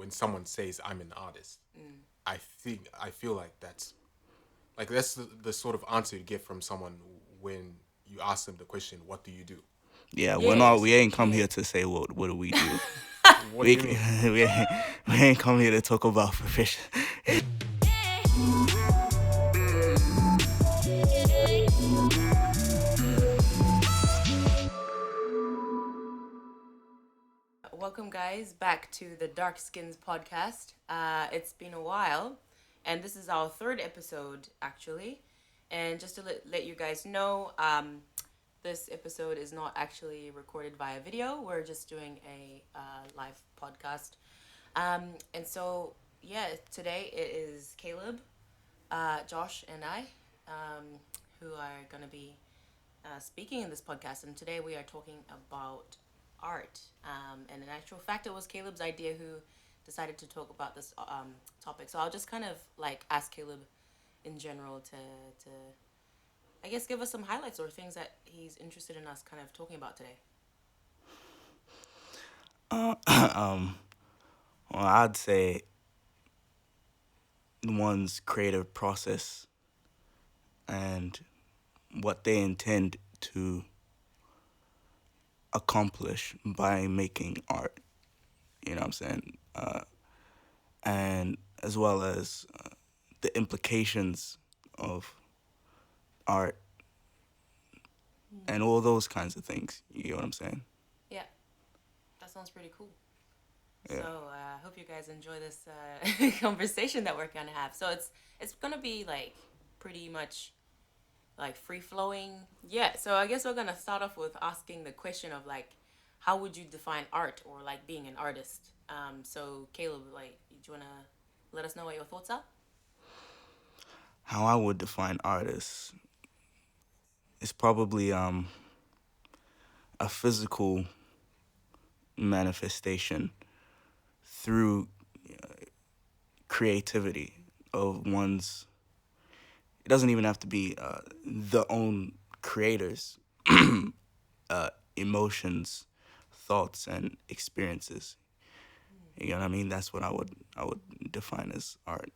when someone says I'm an artist, I feel like that's the sort of answer you get from someone when you ask them the question, "What do you do?" Yeah, we're Yeah, not. We ain't come yeah. here to say what do we do. What do you mean? We ain't come here to talk about profession. Welcome, guys, back to the Darkskins Podcast. It's been a while, and this is our third episode, actually. And just to let you guys know, this episode is not actually recorded via video. We're just doing a live podcast. And so, yeah, today it is Caleb, Josh, and I who are going to be speaking in this podcast. And today we are talking about art. And in actual fact, it was Caleb's idea who decided to talk about this topic. So I'll just kind of like ask Caleb in general to I guess give us some highlights or things that he's interested in us kind of talking about today. Well, I'd say one's creative process and what they intend to accomplish by making art. You know what I'm saying? And as well as the implications of art and all those kinds of things. You get what I'm saying? Yeah, that sounds pretty cool. Yeah. So I hope you guys enjoy this conversation that we're gonna have. So it's gonna be like pretty much like free flowing. Yeah. So I guess we're gonna start off with asking the question of like, how would you define art or like being an artist? So Caleb, like, do you wanna let us know what your thoughts are? How I would define artists is probably a physical manifestation through creativity of one's. It doesn't even have to be the own creators, emotions, thoughts, and experiences. You know what I mean? That's what I would define as art.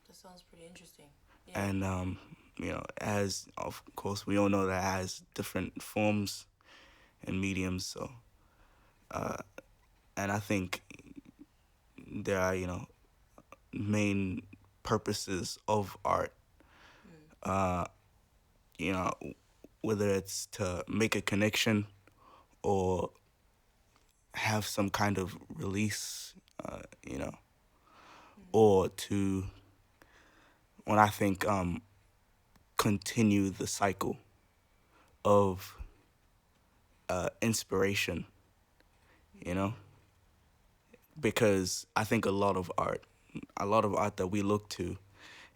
That sounds pretty interesting. Yeah. And as of course we all know that it has different forms and mediums. So, and I think there are main purposes of art. Uh, you know, whether it's to make a connection or have some kind of release, or to, when I think, continue the cycle of inspiration, you know? Because I think a lot of art that we look to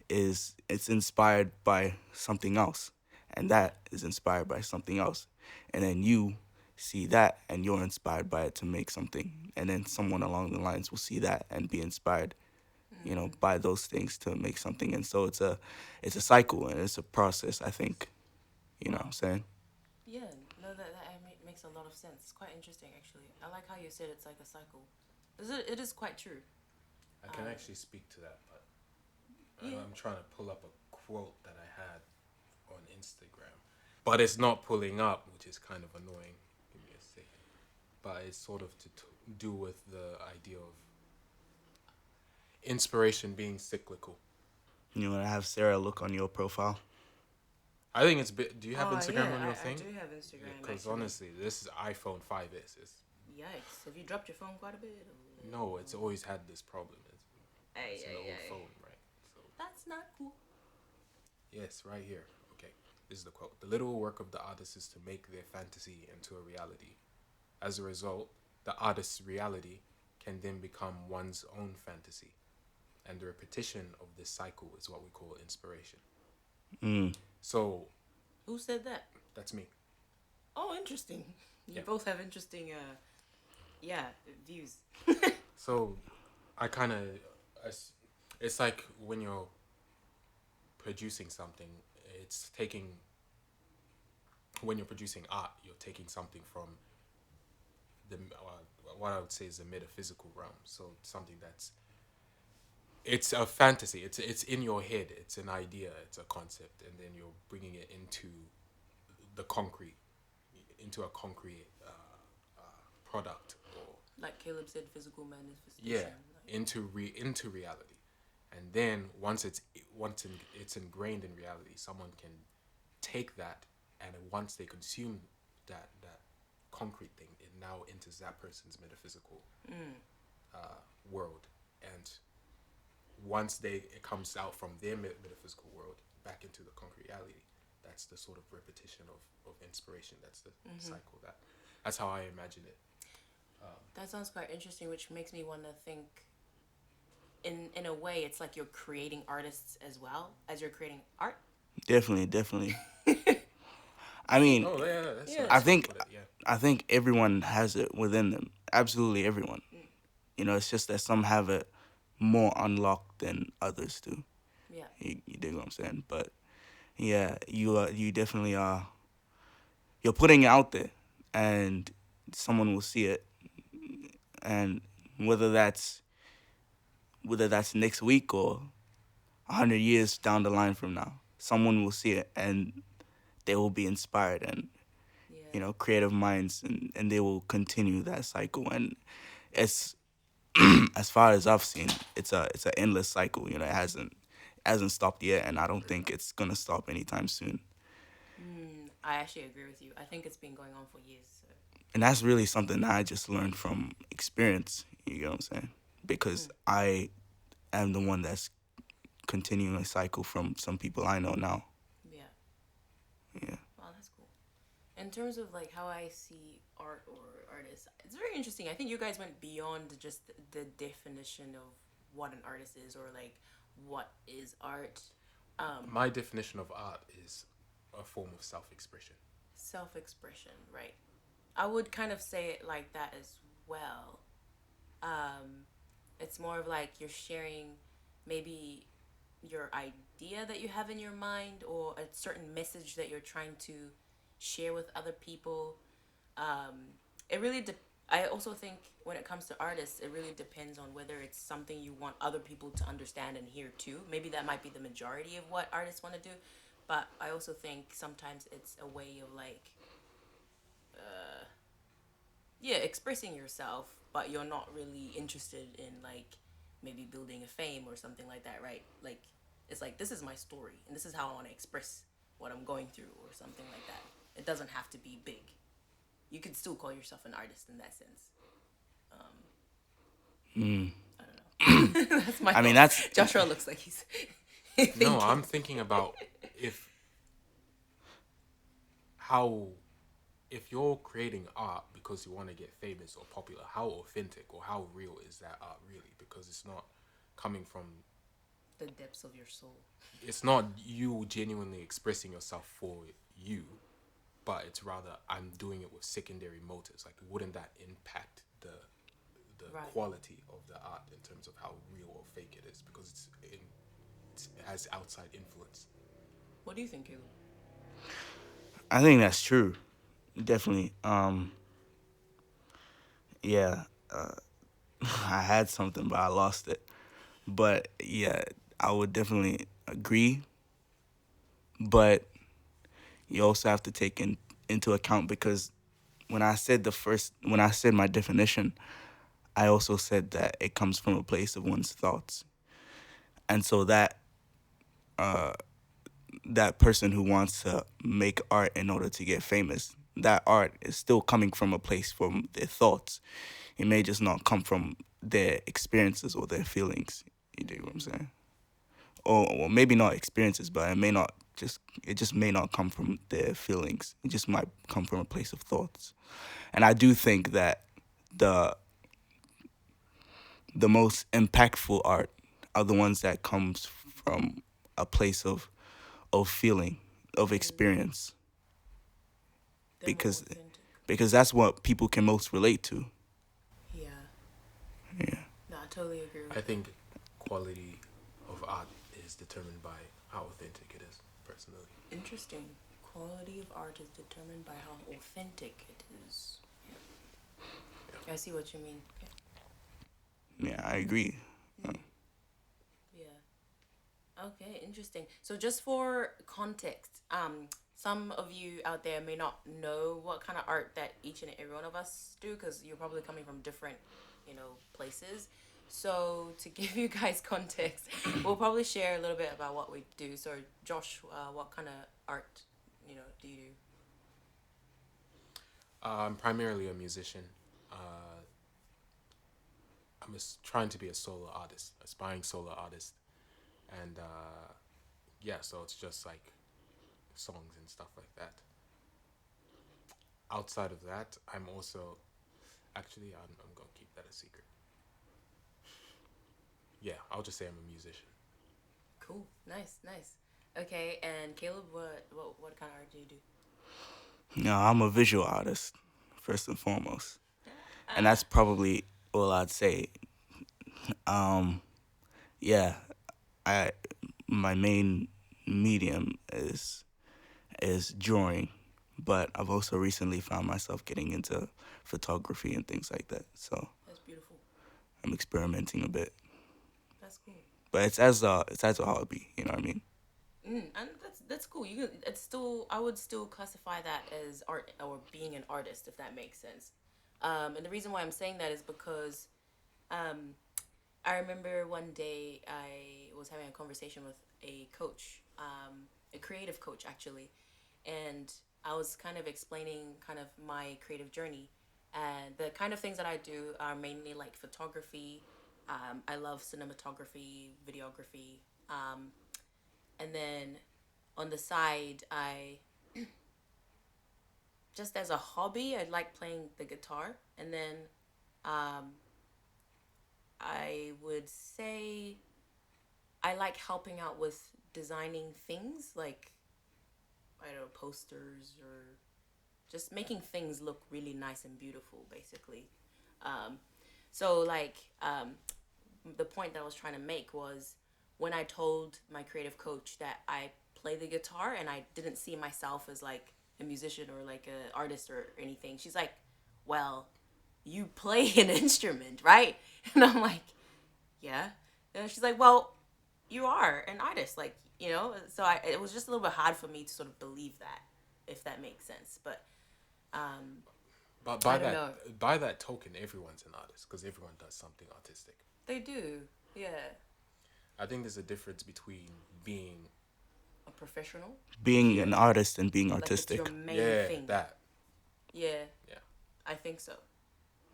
it's inspired by something else, and that is inspired by something else, and then you see that and you're inspired by it to make something, and then someone along the lines will see that and be inspired, by those things to make something, and so it's a cycle and it's a process. I think, you know what I'm saying. Yeah. No, that makes a lot of sense. It's quite interesting, actually. I like how you said it's like a cycle. It is quite true. I can actually speak to that, but Yeah. I'm trying to pull up a quote that I had on Instagram, but it's not pulling up, which is kind of annoying. Give me a second. But it's sort of to do with the idea of inspiration being cyclical. You want to have Sarah look on your profile? I think it's do you have Oh, Instagram yeah, on your I thing? do have Instagram. Because Actually. honestly, this is iPhone 5S. Yikes! Have you dropped your phone quite a bit? No, it's always had this problem. It's an old Ay. phone, right? So That's not cool. yes, right here. Okay, this is the quote. The literal work of the artist is to make their fantasy into a reality. As a result, the artist's reality can then become one's own fantasy. And the repetition of this cycle is what we call inspiration. Mm. So Who said that? that's me. Oh, interesting. You Yeah. both have interesting, views. So I kind of, it's like when you're producing something, it's taking, when you're producing art, you're taking something from the what I would say is a metaphysical realm. So something it's a fantasy. It's in your head. It's an idea. It's a concept, and then you're bringing it into the concrete, into a concrete product, or Like Caleb said, physical yeah, manifestation. into reality. And then it's ingrained in reality, someone can take that, and once they consume that concrete thing, it now enters that person's metaphysical world. And once it comes out from their metaphysical world back into the concrete reality, that's the sort of repetition of inspiration. That's the cycle. That's how I imagine it. That sounds quite interesting, which makes me want to think. In a way, it's like you're creating artists as well as you're creating art. Definitely. I mean, Oh yeah, that's Yeah. a I nice way to think put it, yeah. I think everyone has it within them. Absolutely everyone. You know, it's just that some have it more unlocked than others do. Yeah. You dig what I'm saying? But yeah, you definitely are. You're putting it out there, and someone will see it, and whether that's next week or 100 years down the line from now, someone will see it and they will be inspired, and Yeah. creative minds, and they will continue that cycle. And it's as far as I've seen, it's an endless cycle. It hasn't stopped yet, and I don't think it's gonna stop anytime soon. I actually agree with you. I think it's been going on for years. So. And that's really something that I just learned from experience. You get what I'm saying? Because I am the one that's continuing a cycle from some people I know now. Yeah. Yeah. Wow, that's cool. In terms of like how I see art or artists, it's very interesting. I think you guys went beyond just the definition of what an artist is or like what is art. My definition of art is a form of self-expression. Self-expression, right? I would kind of say it like that as well. It's more of like you're sharing maybe your idea that you have in your mind or a certain message that you're trying to share with other people. It really I also think when it comes to artists, it really depends on whether it's something you want other people to understand and hear too. Maybe that might be the majority of what artists want to do, but I also think sometimes it's a way of like yeah, expressing yourself, but you're not really interested in like maybe building a fame or something like that, right? Like it's like this is my story and this is how I want to express what I'm going through or something like that. It doesn't have to be big. You could still call yourself an artist in that sense. I don't know. That's my. I mean, thoughts. that's Joshua looks like he's. thinking. No, I'm thinking about if how if you're creating art because you want to get famous or popular, how authentic or how real is that art really? Because it's not coming from the depths of your soul. it's not you genuinely expressing yourself for you, but it's rather I'm doing it with secondary motives. Like, wouldn't that impact the Right. quality of the art in terms of how real or fake it is? Because it has outside influence. What do you think, Caleb? I think that's true. Definitely. Yeah. I had something, but I lost it. But yeah, I would definitely agree. But you also have to take into account, because when I said my definition, I also said that it comes from a place of one's thoughts. And so that person who wants to make art in order to get famous, that art is still coming from a place from their thoughts. It may just not come from their experiences or their feelings. You dig what I'm saying? Or maybe not experiences, but it just may not come from their feelings. It just might come from a place of thoughts. And I do think that the most impactful art are the ones that comes from a place of feeling, of experience, They're more because authentic. that's what people can most relate to. Yeah. Yeah. No, I totally agree with I that. think quality of art is determined by how authentic it is, personally. Interesting. Quality of art is determined by how authentic it is. Yeah. Yeah. I see what you mean. Okay. Yeah, I agree. Yeah. Okay, interesting. So just for context, some of you out there may not know what kind of art that each and every one of us do because you're probably coming from different, places. So to give you guys context, we'll probably share a little bit about what we do. So Josh, what kind of art, do you do? I'm primarily a musician. I'm trying to be a solo artist, aspiring solo artist, and yeah, so it's just like songs and stuff like that. Outside of that, I'm also actually I'm gonna keep that a secret. Yeah, I'll just say I'm a musician. Cool. Nice, nice. Okay, and Caleb, what kind of art do you do? No, I'm a visual artist, first and foremost. And that's probably all I'd say. Um, yeah, I my main medium is drawing, but I've also recently found myself getting into photography and things like that. So That's beautiful. I'm experimenting a bit, That's cool. but it's as a hobby. You know what I mean? And that's cool. It's still, I would still classify that as art or being an artist, if that makes sense. And the reason why I'm saying that is because um, I remember one day I was having a conversation with a coach, a creative coach actually, and I was kind of explaining kind of my creative journey, and the kind of things that I do are mainly like photography. I love cinematography, videography, and then on the side, I just as a hobby, I like playing the guitar, and then um, I would say I like helping out with designing things like I don't know posters or just making things look really nice and beautiful, basically. Um, so like the point that I was trying to make was when I told my creative coach that I play the guitar and I didn't see myself as like a musician or like an artist or anything. She's like, "Well, you play an instrument, right?" And I'm like, "Yeah." And she's like, "Well, you are an artist, like, you know." So it was just a little bit hard for me to sort of believe that, if that makes sense. But But I don't know. by that token, everyone's an artist because everyone does something artistic. They do, yeah. I think there's a difference between being A professional Being an here, artist and being like it's your artistic. main yeah thing. that Yeah, yeah. I think so.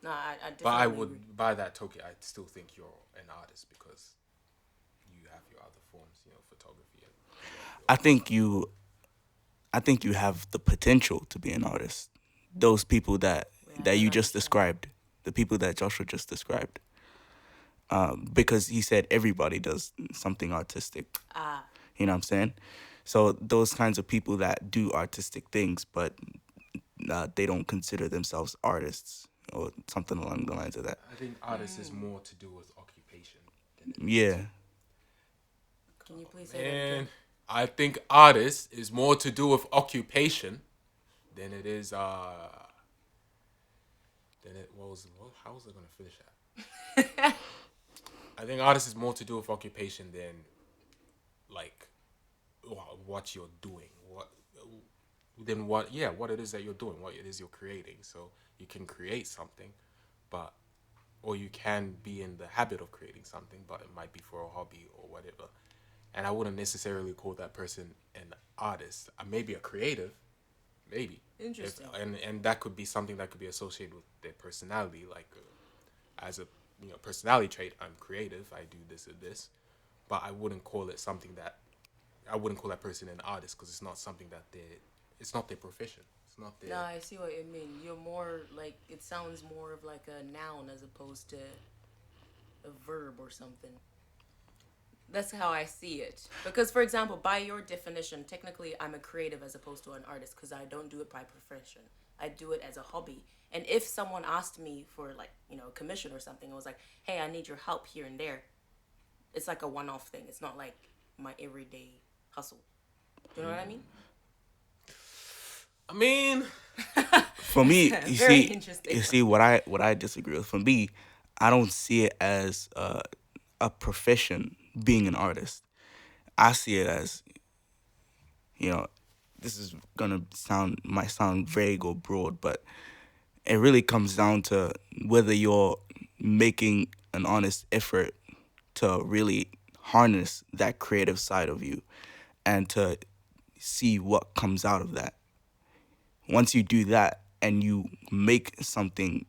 No, I But I definitely agree. would by that token, I still think you're an artist because you have your other forms, photography and I all that think stuff. you I think you have the potential to be an artist. Those people Wait, I that don't you just understand. described, the people that Joshua just described, because he said everybody does something artistic. Ah, You know what I'm saying? So those kinds of people that do artistic things, but they don't consider themselves artists or something along the lines of that. I think artist is more to do with occupation than it is to. Yeah, can you please Oh, say that again? man, I think artist is more to do with occupation than it is than it how was I gonna finish that? I think artist is more to do with occupation than like what you're doing. What it is that you're doing, what it is you're creating. So you can create something, but or you can be in the habit of creating something, but it might be for a hobby or whatever. And I wouldn't necessarily call that person an artist. Maybe a creative, maybe. If Interesting. and that could be something that could be associated with their personality, like as a personality trait. I'm creative. I do this and this, but I wouldn't call it something that I wouldn't call that person an artist because it's not something that they. It's not their profession. It's not No, their. I see what you mean. You're more like it sounds more of like a noun as opposed to a verb or something. That's how I see it. Because, for example, by your definition, technically I'm a creative as opposed to an artist because I don't do it by profession. I do it as a hobby. And if someone asked me for, like, a commission or something, I was like, hey, I need your help here and there. It's like a one off thing. It's not like my everyday hustle. Do you know what I mean? I mean, For That's me, very interesting. you see what I disagree with. For me, I don't see it as a profession being an artist. I see it as, you know, this is gonna might sound vague or broad, but it really comes down to whether you're making an honest effort to really harness that creative side of you and to see what comes out of that. Once you do that and you make something,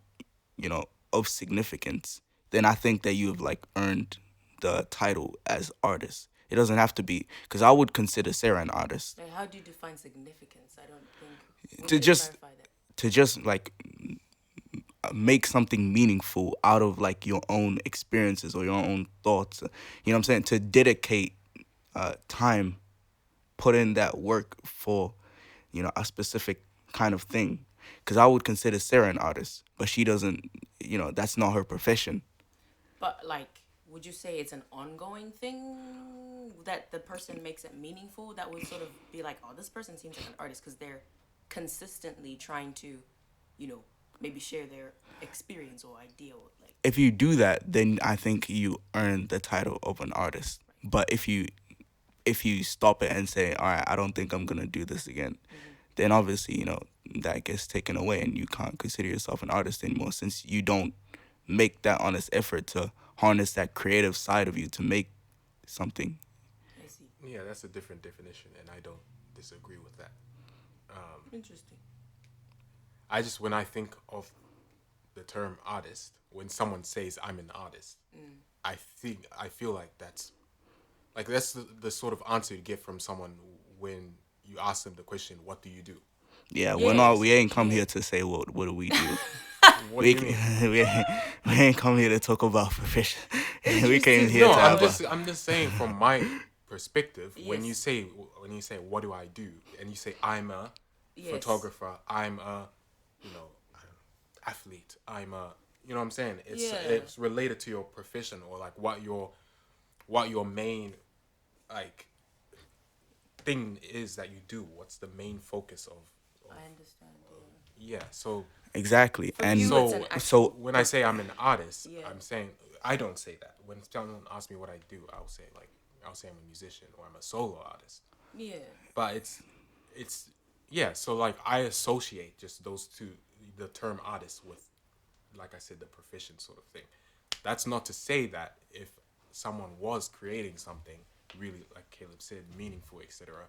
of significance, then I think that you've like earned the title as artist. It doesn't have to be, because I would consider Sarah an artist. Like, how do you define significance? I don't think we To need to just clarify that. to just like make something meaningful out of like your own experiences or your own thoughts. You know what I'm saying? To dedicate time, put in that work for, a specific kind of thing. Because I would consider Sarah an artist, but she doesn't, that's not her profession. But like, would you say it's an ongoing thing that the person makes it meaningful? That would sort of be like, oh, this person seems like an artist because they're consistently trying to, you know, maybe share their experience or idea. Or like, If you do that, then I think you earn the title of an artist. But if you stop it and say, all right, I don't think I'm gonna do this again, then obviously, that gets taken away and you can't consider yourself an artist anymore, since you don't make that honest effort to harness that creative side of you to make something. I see. Yeah, that's a different definition, and I don't disagree with that. Interesting. I just, when I think of the term artist, when someone says I'm an artist, I feel like that's the sort of answer you get from someone when you ask them the question, "What do you do?" Yeah, we're not. Yes. We ain't come Yeah. here to say what do we do. What do we, you mean? we ain't come here to talk about profession. We came Interesting. here No, to I'm have just a. I'm just saying from my perspective. When you Yes. say what do I do, and you say I'm a Yes. photographer, I'm a you know athlete, I'm a you know what I'm saying. Yeah. It's related to your profession or like what your main like thing is that you do. What's the main focus of I understand. Yeah. yeah. So Exactly, For and you, it's an so when I say I'm an artist, Yeah. I'm saying I don't say that. When someone asks me what I do, I'll say I'm a musician or I'm a solo artist. Yeah. But it's yeah. So like I associate just those two, the term artist with, like I said, the profession sort of thing. That's not to say that if someone was creating something really, like Caleb said, meaningful, etc.,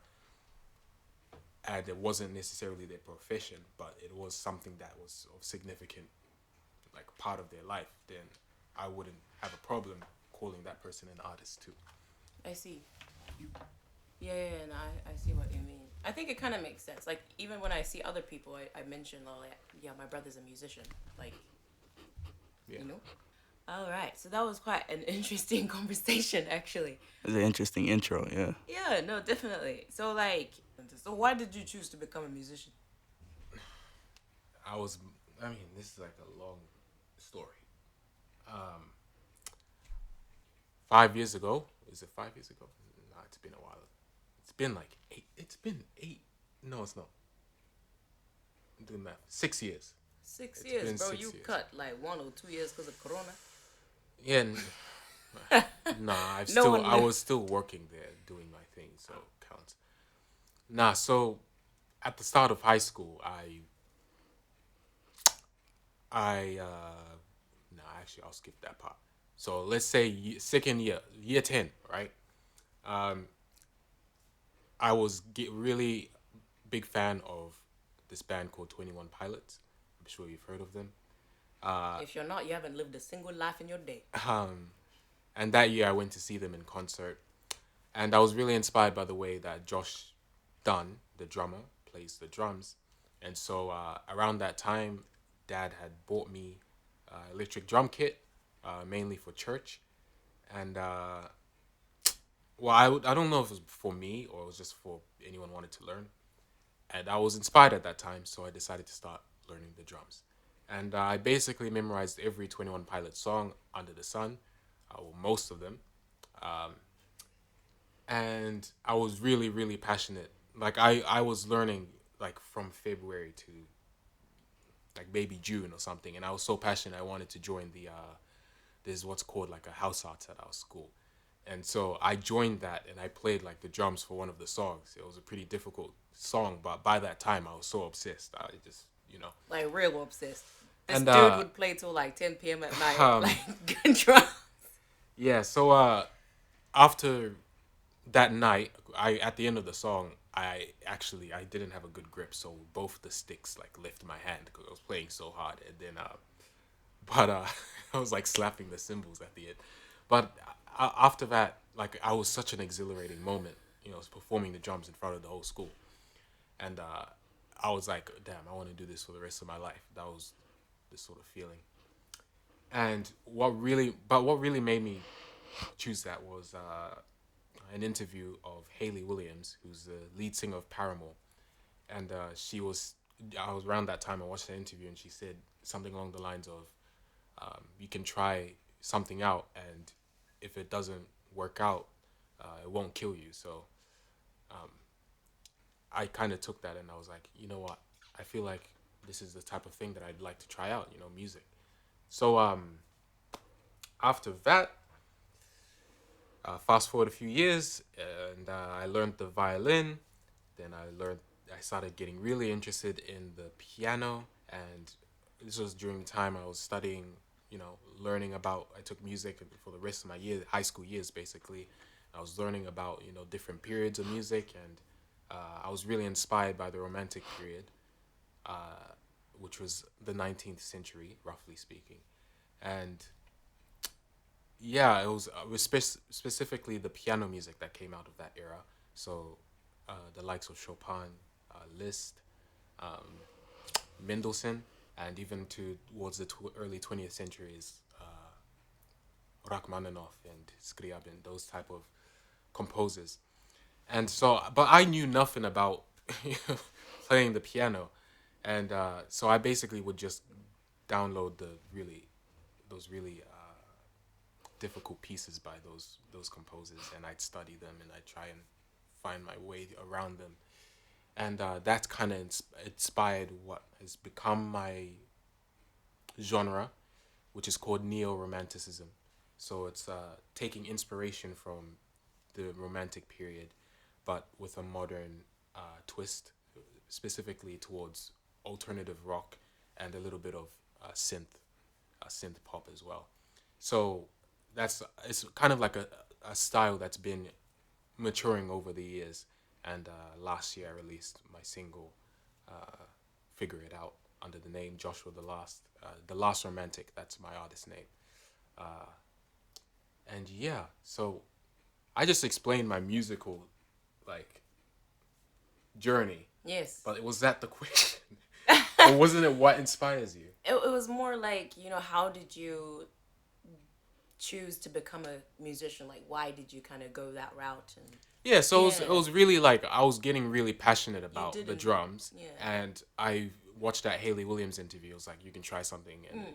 and it wasn't necessarily their profession, but it was something that was of significant, like part of their life, then I wouldn't have a problem calling that person an artist too. I see. Yeah, no, I see what you mean. I think it kind of makes sense. Like, even when I see other people, I mention, oh, like, yeah, my brother's a musician. Like, Yeah. you know? All right. So that was quite an interesting conversation, actually. it's an interesting intro. Yeah. Yeah, no, definitely. So, like, so why did you choose to become a musician? I mean, this is like a long story. Um, 5 years ago, is it 5 years ago? Nah, it's been a while. It's been like 8. It's been 8. No, it's not. I'm doing math. 6 years. 6 It's years, been bro. 6 You years. cut like 1 or 2 years because of Corona. Yeah. Nah, I was still working there, doing my thing, so it counts. Nah, so at the start of high school, actually, I'll skip that part. So let's say second year 10, right? Um, I was really big fan of this band called 21 Pilots. I'm sure you've heard of them. If you're not, you haven't lived a single life in your day. And that year I went to see them in concert. And I was really inspired by the way that Josh Dunn, the drummer, plays the drums. And so around that time, Dad had bought me electric drum kit, mainly for church. And well, I don't know if it was for me or it was just for anyone who wanted to learn. And I was inspired at that time, so I decided to start learning the drums. And I basically memorized every 21 Pilot song under the sun, well, most of them. And I was really, really passionate. Like I was learning like from February to like Baby June or something, and I was so passionate I wanted to join the there's what's called like a house arts at our school. And so I joined that and I played like the drums for one of the songs. It was a pretty difficult song, but by that time I was so obsessed. I just, Like real obsessed. This and dude would play till like 10 p.m. at night, um, like good drums. yeah, so after that night, I at the end of the song, I didn't have a good grip, so both the sticks like left my hand because I was playing so hard, and then but I was like slapping the cymbals at the end. But after that, like I was such an exhilarating moment, performing the drums in front of the whole school, and I was like, damn, I want to do this for the rest of my life. That was this sort of feeling. And what really made me choose that was an interview of Hayley Williams, who's the lead singer of Paramore, and I was around that time. I watched the interview, and she said something along the lines of, "You can try something out, and if it doesn't work out, it won't kill you." So, I kind of took that, and I was like, you know what? I feel like this is the type of thing that I'd like to try out. Music. So, after that, fast forward a few years, and I learned the violin. Then I started getting really interested in the piano, and this was during the time I was studying, learning about. I took music for the rest of my high school years, basically. I was learning about different periods of music, and I was really inspired by the Romantic period, which was the 19th century, roughly speaking, and yeah, it was specifically the piano music that came out of that era. So, the likes of Chopin, Liszt, um, Mendelssohn, and even towards the early 20th centuries, Rachmaninoff and Scriabin, those type of composers. And so, but I knew nothing about playing the piano, and so I basically would just download those really difficult pieces by those composers, and I'd study them and I'd try and find my way around them, and that kind of inspired what has become my genre, which is called neo-romanticism. So it's taking inspiration from the Romantic period, but with a modern twist, specifically towards alternative rock and a little bit of synth pop as well. So it's kind of like a style that's been maturing over the years. And last year I released my single, "Figure It Out," under the name Joshua the Last Romantic. That's my artist name. Uh, and yeah, so I just explained my musical like journey, Yes. but was that the question, or wasn't it what inspires you? It was more like, how did you choose to become a musician? Like, why did you kind of go that route? And Yeah, so it was really like I was getting really passionate about the didn't- drums, yeah. and I watched that Hayley Williams interview. It was like, you can try something, and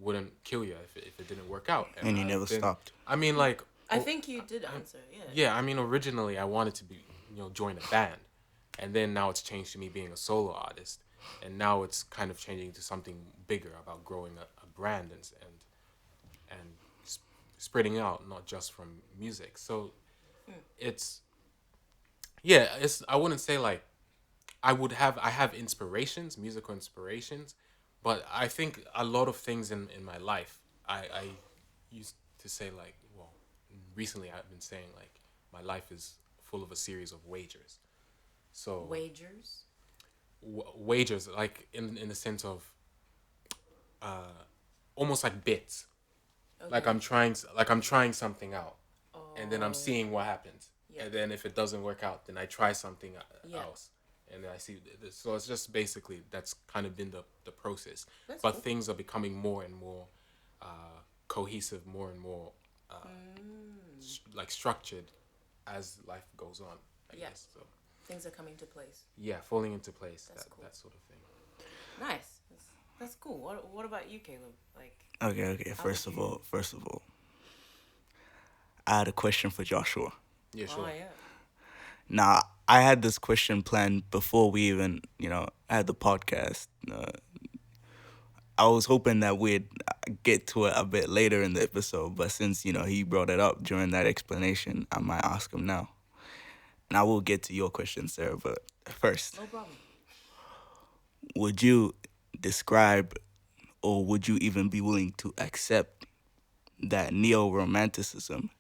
wouldn't kill you if it didn't work out. And you never stopped. I mean, like, I think you did answer, yeah. yeah, I mean, originally I wanted to be, join a band, and then now it's changed to me being a solo artist, and now it's kind of changing to something bigger about growing a brand and spreading out, not just from music. So it's I wouldn't say like I have inspirations, musical inspirations, but I think a lot of things in my life I used to say like, well, recently I've been saying like my life is full of a series of wagers. So Wagers? wagers, like in the sense of almost like bits. Okay. Like I'm trying something out, and then I'm Oh. seeing what happens. Yeah. And then if it doesn't work out, then I try something Yeah. else, and then I see. So it's just basically that's kind of been the process. That's But cool. things are becoming more and more cohesive, more and more like structured as life goes on. I Yeah. guess so. Things are coming to place. Yeah, falling into place. That's That cool. that sort of thing. Nice. That's cool. What about you, Caleb? Like, Okay. How First would of you- all, I had a question for Joshua. Yeah, sure. oh yeah. Now, I had this question planned before we even, had the podcast. I was hoping that we'd get to it a bit later in the episode, but since, he brought it up during that explanation, I might ask him now. And I will get to your question, Sarah, but first, No problem. would you describe or would you even be willing to accept that neo-romanticism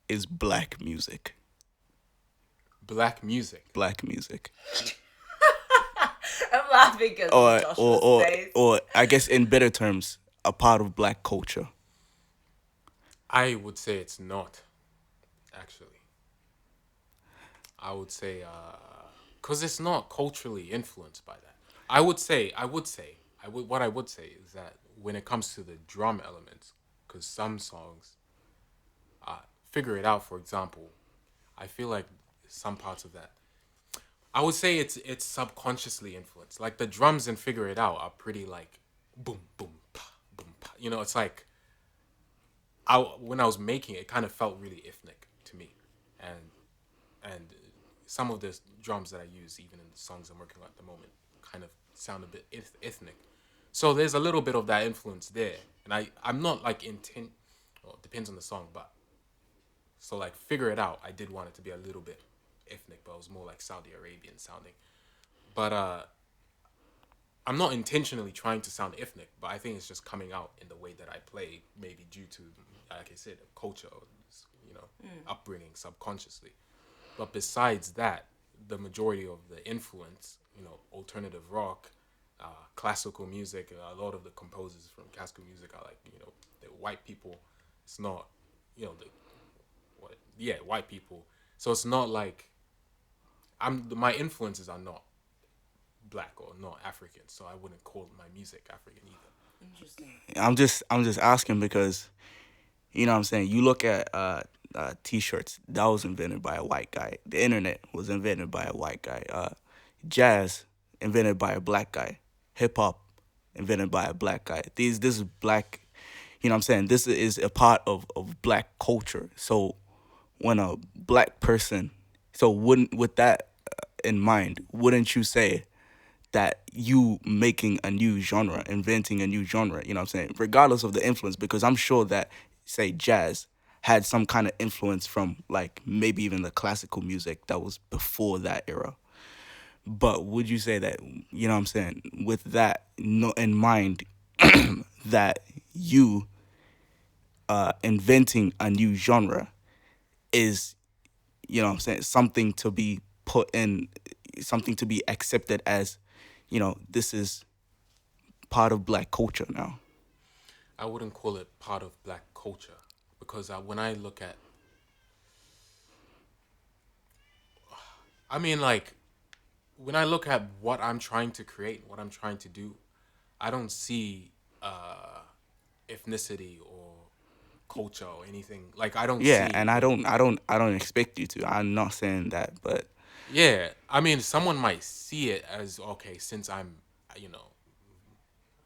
is black music? Black music. Black music. I'm laughing because Or, of or, Joshua's or, face. or I guess in better terms, a part of black culture. I would say it's not, actually. I would say, because it's not culturally influenced by that. What I would say is that when it comes to the drum elements, because some songs, Figure It Out, for example, I feel like some parts of that, I would say it's subconsciously influenced. Like the drums in Figure It Out are pretty like boom, boom, pa, boom, pa. You know, it's like, when I was making it, it kind of felt really ethnic to me, and some of the drums that I use, even in the songs I'm working on at the moment, kind of sound a bit ethnic. So there's a little bit of that influence there, and I'm not like intent. Well, it depends on the song, but so like Figure It Out, I did want it to be a little bit ethnic, but it was more like Saudi Arabian sounding. But I'm not intentionally trying to sound ethnic, but I think it's just coming out in the way that I play, maybe due to, like I said, culture, upbringing subconsciously. But besides that, the majority of the influence, alternative rock, classical music, a lot of the composers from classical music are like, the white people. It's not, white people. So it's not like my influences are not black or not African, so I wouldn't call my music African either. Interesting. I'm just asking because what I'm saying. You look at t-shirts that was invented by a white guy. The internet was invented by a white guy. Jazz invented by a black guy. Hip hop invented by a black guy. This is black. What I'm saying. This is a part of black culture. So when a black person, so wouldn't with that in mind, wouldn't you say that you making a new genre, inventing a new genre, what I'm saying, regardless of the influence, because I'm sure that, say, jazz had some kind of influence from, like, maybe even the classical music that was before that era. But would you say that, what I'm saying, with that in mind, that you inventing a new genre is, what I'm saying, something to be put in, something to be accepted as, this is part of black culture now? I wouldn't call it part of black culture because when I look at, I mean, like, when I look at what I'm trying to create, what I'm trying to do, I don't see ethnicity or culture or anything. Like, I don't Yeah, see and I when, don't expect you to. I'm not saying that, but yeah, I mean, someone might see it as, okay, since I'm, you know,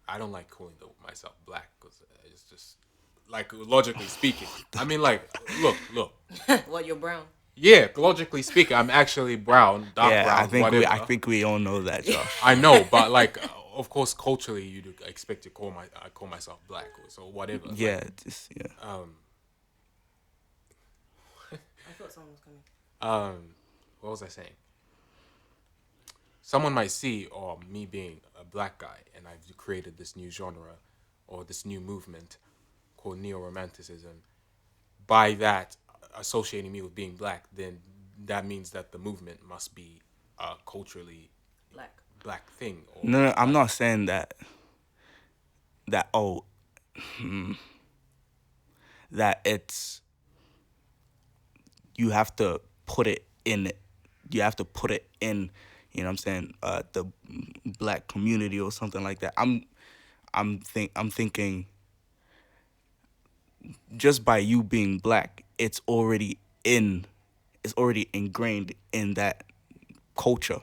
I don't like calling myself black because it's just, like, logically speaking. I mean, like, look. What, you're brown? Yeah, logically speaking, I'm actually brown, dark yeah, I brown, think I whatever. think we all know that, Josh. I know, but like, of course, culturally, you'd expect to I call myself black, so whatever. Yeah, Like, just yeah. I thought someone was coming. what was I saying? Someone might see, or me being a black guy, and I've created this new genre, or this new movement called neo-romanticism. By that, associating me with being black, then that means that the movement must be a culturally Black. black thing, or No, I'm like, not saying that oh that it's you have to put it in you have to put it in what I'm saying, the black community or something like that. I'm thinking just by you being black, it's already ingrained in that culture.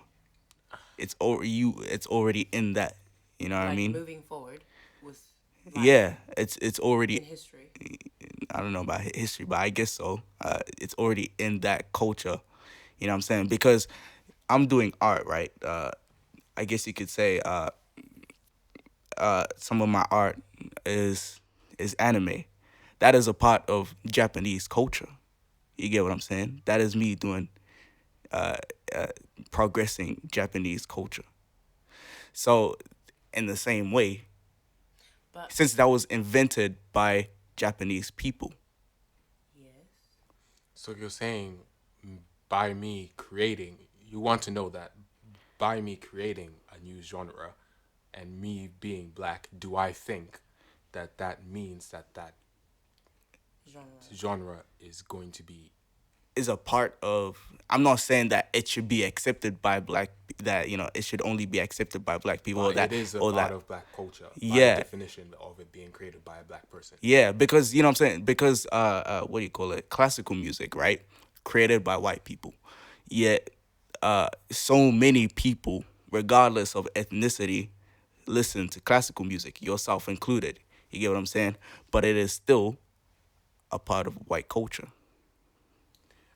It's already in that, you know what I Like mean? moving forward with life Yeah, it's in already, history. I don't know about history, but I guess so. It's already in that culture, You know what I'm saying? Because I'm doing art, right? I guess you could say some of my art is anime. That is a part of Japanese culture. You get what I'm saying? That is me doing uh, uh, progressing Japanese culture. So in the same way, But since that was invented by Japanese people, yes. So you're saying by me creating, you want to know that by me creating a new genre and me being black, do I think that that means that that Genre. genre is going to be is a part of. I'm not saying that it should be accepted by black. That it should only be accepted by black people, but it is a or part that. of black culture by Yeah, definition of it being created by a black person. yeah, because you know what I'm saying. Because what do you call it? Classical music, right? Created by white people. Yet, so many people, regardless of ethnicity, listen to classical music, yourself included. You get what I'm saying? But it is still a part of white culture.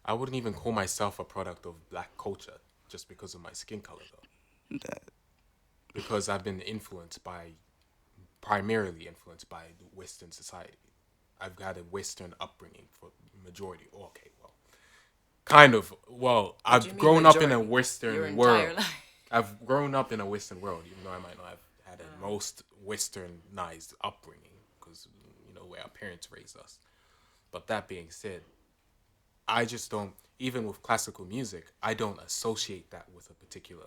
I wouldn't even call myself a product of black culture just because of my skin color though. That, Because I've been primarily influenced by the Western society. I've had a Western upbringing for majority. Okay, well, kind of. Well, What do you I've mean grown up in a majority? Your Western entire world. life. I've grown up in a Western world, even though I might not have had a most Westernized upbringing, because where our parents raised us. But that being said, I just don't. Even with classical music, I don't associate that with a particular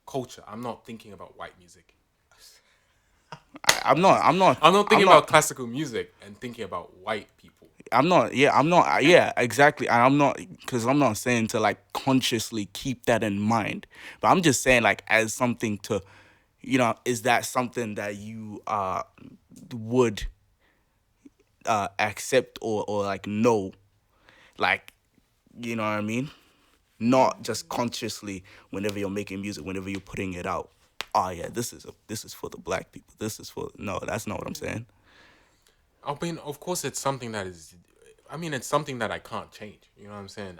culture. I'm not thinking about white music. I'm not. I'm not. I'm not I'm thinking about not. classical music and thinking about white people. I'm not. Yeah, I'm not. Yeah, exactly. And I'm not, because I'm not saying to like consciously keep that in mind, but I'm just saying like as something to, is that something that you would accept, or like know, like, you know what I mean? Not just consciously whenever you're making music, whenever you're putting it out. Oh yeah, this is for the black people. This is for no. That's not what I'm saying. I mean, of course, it's something that is. I mean, it's something that I can't change. You know what I'm saying?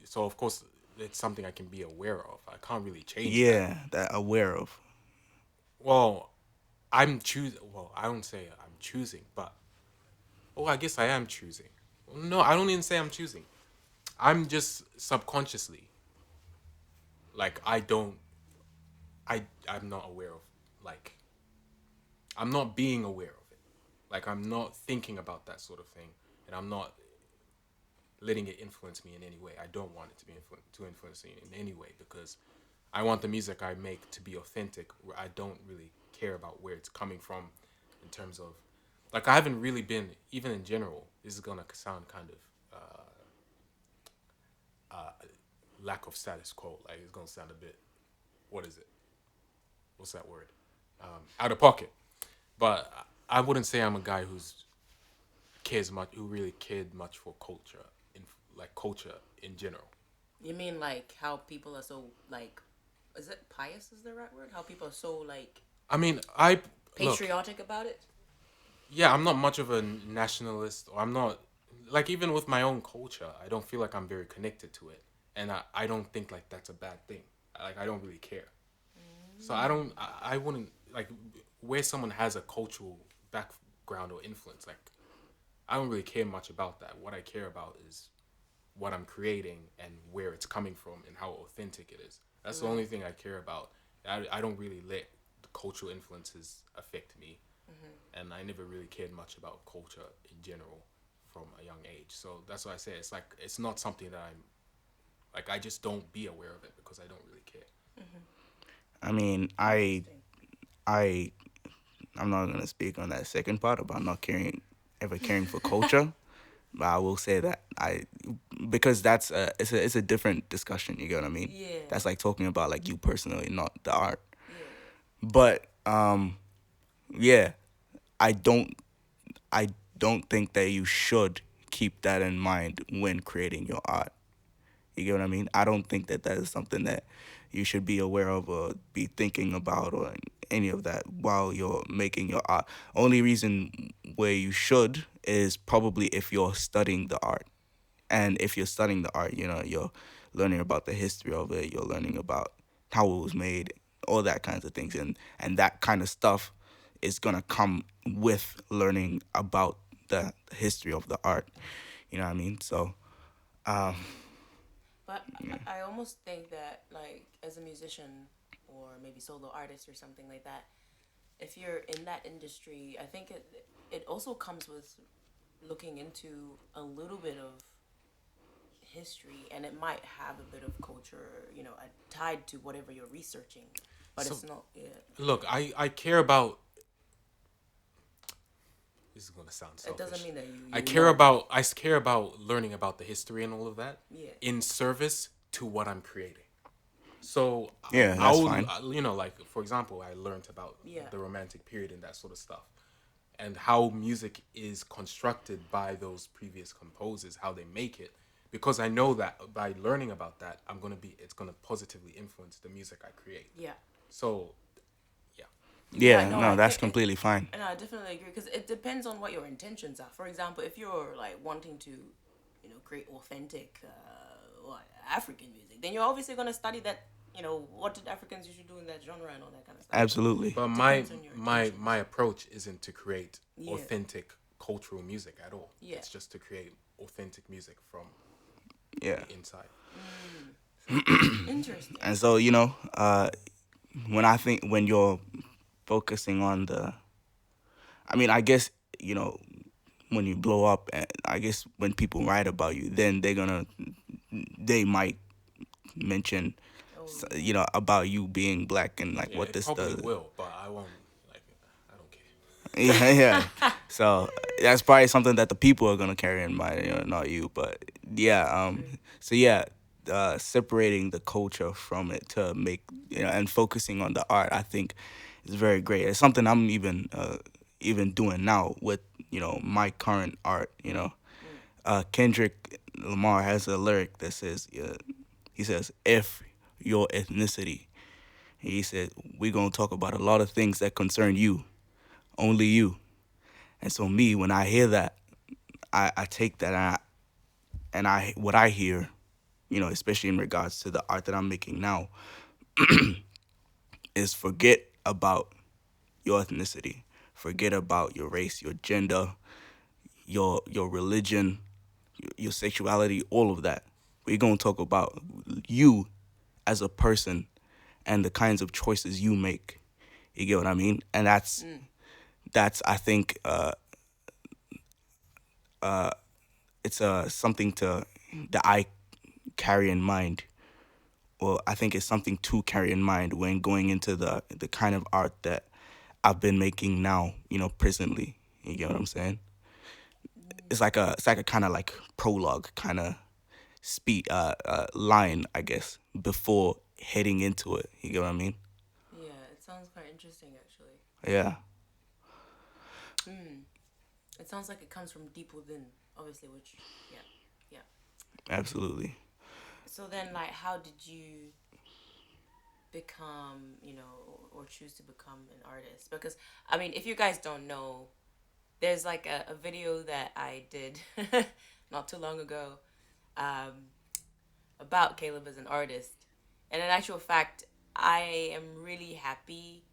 So of course it's something I can be aware of. I can't really change that. Yeah, that aware of. Well, I'm choosing. Well, I don't say I'm choosing, but I guess I am choosing. No, I don't even say I'm choosing. I'm just subconsciously like I don't. I'm not aware of like I'm not being aware of it. Like I'm not thinking about that sort of thing, and I'm not letting it influence me in any way. I don't want it to be to influence me in any way because I want the music I make to be authentic. Where I don't really care about where it's coming from, in terms of, like I haven't really been even in general. This is gonna sound kind of lack of status quo. Like it's gonna sound a bit. What is it? What's that word? Out of pocket. But I wouldn't say I'm a guy who really cared much for culture, in like culture in general. You mean like how people are so like, is it pious? Is the right word? How people are so like I mean, I look, patriotic about it? yeah, I'm not much of a nationalist, or I'm not like even with my own culture. I don't feel like I'm very connected to it, and I don't think like that's a bad thing. Like I don't really care. So I wouldn't like where someone has a cultural background or influence. Like I don't really care much about that. What I care about is what I'm creating and where it's coming from and how authentic it is. That's the only thing I care about. I don't really let the cultural influences affect me, and I never really cared much about culture in general from a young age. So that's why I say it's like it's not something that I'm like I just don't be aware of it because I don't really care. I mean, Interesting. I, I'm not gonna speak on that second part about not ever caring for culture. But I will say that because it's a different discussion. You get what I mean? Yeah. That's like talking about like you personally, not the art. Yeah. But yeah, I don't I don't think that you should keep that in mind when creating your art. You get what I mean? I don't think that that is something that you should be aware of or be thinking about or any of that while you're making your art. Only reason where you should is probably if you're studying the art And if you're studying the art, you're learning about the history of it. You're learning about how it was made, all that kinds of things, and that kind of stuff is gonna come with learning about the history of the art. You know what I mean? So, um, But yeah. I almost think that, like, as a musician or maybe solo artist or something like that, if you're in that industry, I think it also comes with looking into a little bit of history, and it might have a bit of culture, tied to whatever you're researching, but So it's not. Yeah, look, I care about. This is gonna sound it doesn't selfish. mean that I you care know. about I care about learning about the history and all of that Yeah, in service to what I'm creating. So Yeah, that's I'll fine. like for example, I learned about yeah, the romantic period and that sort of stuff, and how music is constructed by those previous composers, how they make it, because I know that by learning about that, it's gonna positively influence the music I create. yeah, So yeah, yeah. Yeah, No, no, I that's think it. completely fine. And I definitely agree because it depends on what your intentions are. For example, if you're like wanting to, create authentic African music, then you're obviously gonna study that. What did Africans usually do in that genre and all that kind of stuff. So Absolutely. but my depends on your my intentions. my approach isn't to create Yeah, authentic cultural music at all. yeah. It's just to create authentic music from Yeah. the inside. Interesting. And so, when you're focusing on I mean, I guess, when you blow up, I guess when people write about you, then they might mention, Oh yeah. about you being black and like Yeah, what it this probably does. will, but I won't like. I don't care. Yeah, yeah. So that's probably something that the people are gonna carry in mind, not you. But yeah, True. so yeah, separating the culture from it to make and focusing on the art, I think, is very great. It's something I'm even doing now with my current art. Mm. Kendrick Lamar has a lyric that says, he says, "If your ethnicity," he said, "we're gonna talk about a lot of things that concern you, only you." And so me, when I hear that, I take that and what I hear, especially in regards to the art that I'm making now, is forget about your ethnicity, forget about your race, your gender, your religion, your sexuality, all of that. We're gonna talk about you as a person and the kinds of choices you make. You get what I mean? And Mm. that's I think it's something that I carry in mind. Well, I think it's something to carry in mind when going into the kind of art that I've been making now, presently. You get what I'm saying? It's like a kind of like prologue kind of line, I guess, before heading into it. You get what I mean? Yeah, it sounds quite interesting actually. Yeah, Mm. It sounds like it comes from deep within, obviously, which yeah, yeah. absolutely. So then, like, how did you become, or choose to become an artist? Because I mean, if you guys don't know, there's like a video that I did not too long ago, um, about Caleb as an artist. And in actual fact, I am really happy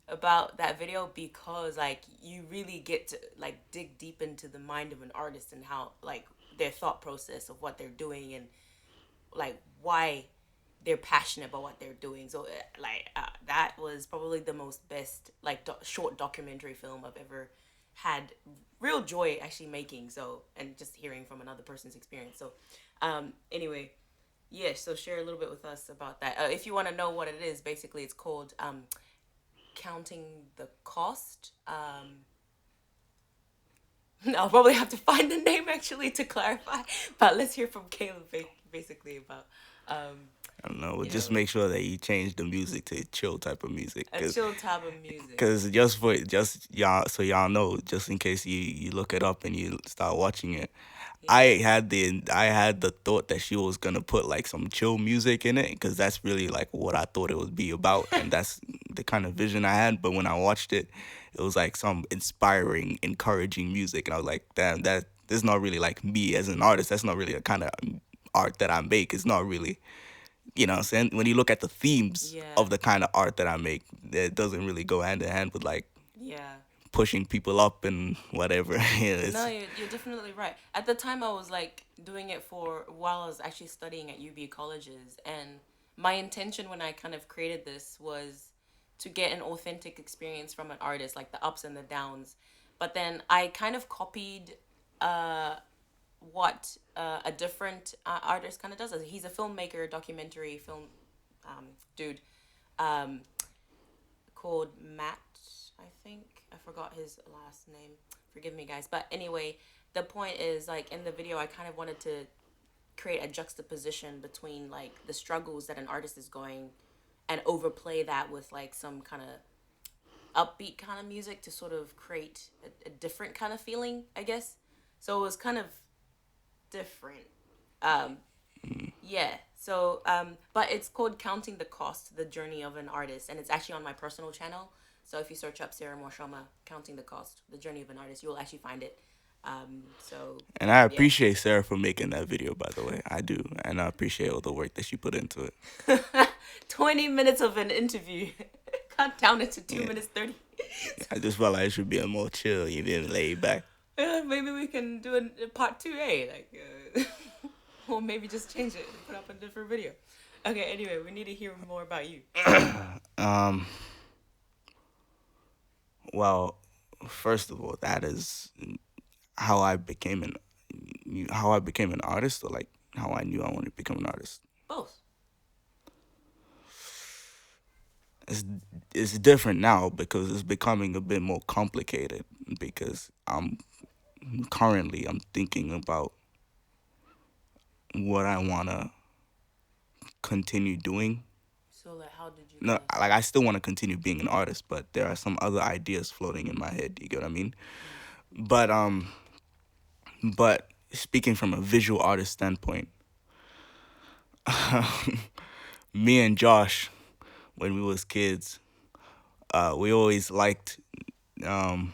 about that video because like you really get to like dig deep into the mind of an artist and how like their thought process of what they're doing and like why they're passionate about what they're doing. So that was probably the most best like short documentary film I've ever had real joy actually making. So and just hearing from another person's experience. So anyway, yeah, so share a little bit with us about that. If you want to know what it is, basically it's called Counting the Cost. I'll probably have to find the name actually to clarify, but let's hear from Caleb basically about, um, I don't know. you Just know, make sure that you change the music to chill type of music, a chill type of music. cause just y'all so y'all know, just in case you look it up and you start watching it, Yeah. I had the thought that she was gonna put like some chill music in it, because that's really like what I thought it would be about, and that's the kind of vision I had. But when I watched it, it was like some inspiring, encouraging music, and I was like, damn, it's not really like me as an artist. That's not really a kind of art that I make. It's not really, you know what I'm saying? When you look at the themes Yeah. of the kind of art that I make, it doesn't really go hand in hand with like Yeah. pushing people up and whatever. Yeah, No, it's you're definitely right. At the time, I was like doing it for while I was actually studying at UB colleges, and my intention when I kind of created this was to get an authentic experience from an artist, like the ups and the downs. But then I kind of copied uh, what a different artist kind of does. He's a filmmaker, documentary film dude um, called Matt, I think. I forgot his last name. Forgive me, guys. But anyway, the point is, like, in the video, I kind of wanted to create a juxtaposition between, like, the struggles that an artist is going and overplay that with, like, some kind of upbeat kind of music to sort of create a different kind of feeling, I guess. So it was kind of different. Um, yeah. So, but it's called Counting the Cost, the Journey of an Artist. And it's actually on my personal channel. So if you search up Sarah Morshama, Counting the Cost, the Journey of an Artist, you'll actually find it. So, and I yeah. appreciate Sarah for making that video, by the way. I do, and I appreciate all the work that she put into it. 20 minutes of an interview. Cut down it to 2 Yeah. minutes 30. I just felt like it should be a more chill, you know, laid back. Maybe we can do a part 2A. Or maybe just change it and put up a different video. Okay, anyway, we need to hear more about you. Um, well, first of all, that is how I became an artist, or like how I knew I wanted to become an artist. Both. It's it's different now because it's becoming a bit more complicated because I'm thinking about what I wanna continue doing. So, like, how did you No, kind of. like I still want to continue being an artist, but there are some other ideas floating in my head. You get what I mean? But but speaking from a visual artist standpoint, me and Josh, when we was kids, we always liked. Um,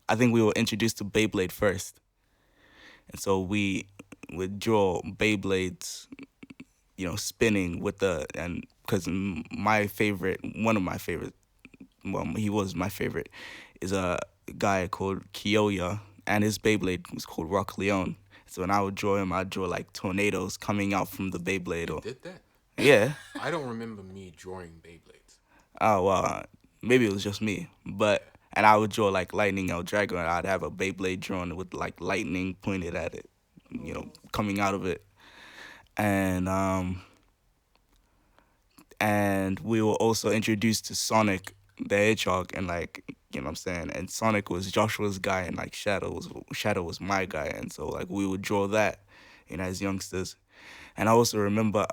I think we were introduced to Beyblade first, and so we would draw Beyblades, you know, spinning with the and because my favorite, one of my favorite, well, he was my favorite, is a guy called Kyoya, and his Beyblade was called Rock Leon. So when I would draw him, I'd draw like tornadoes coming out from the Beyblade, You or did that? yeah. I don't remember me drawing Beyblades. Oh well, maybe it was just me, but and I would draw like lightning out dragon. I'd have a Beyblade drawn with like lightning pointed at it, you know, coming out of it, and and we were also introduced to Sonic the Hedgehog, and like, you know what I'm saying, and Sonic was Joshua's guy, and like Shadow was my guy, and so like we would draw that, you know, as youngsters. And I also remember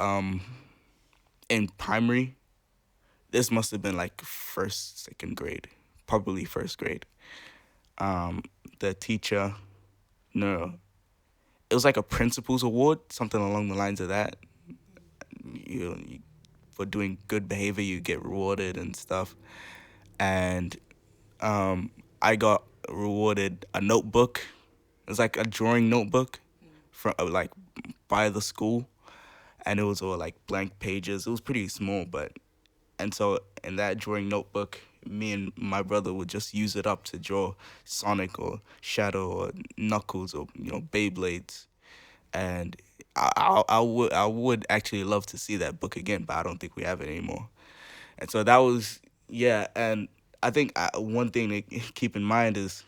in primary, this must have been like first, second grade, probably first grade. The teacher, no, it was like a principal's award, something along the lines of that. You for doing good behavior, you get rewarded and stuff. And I got rewarded a notebook. It was like a drawing notebook from like by the school, and it was all like blank pages. It was pretty small, but and so in that drawing notebook, me and my brother would just use it up to draw Sonic or Shadow or Knuckles or, you know, Beyblades. And I would actually love to see that book again, but I don't think we have it anymore. And so that was, yeah. And I think one thing to keep in mind is,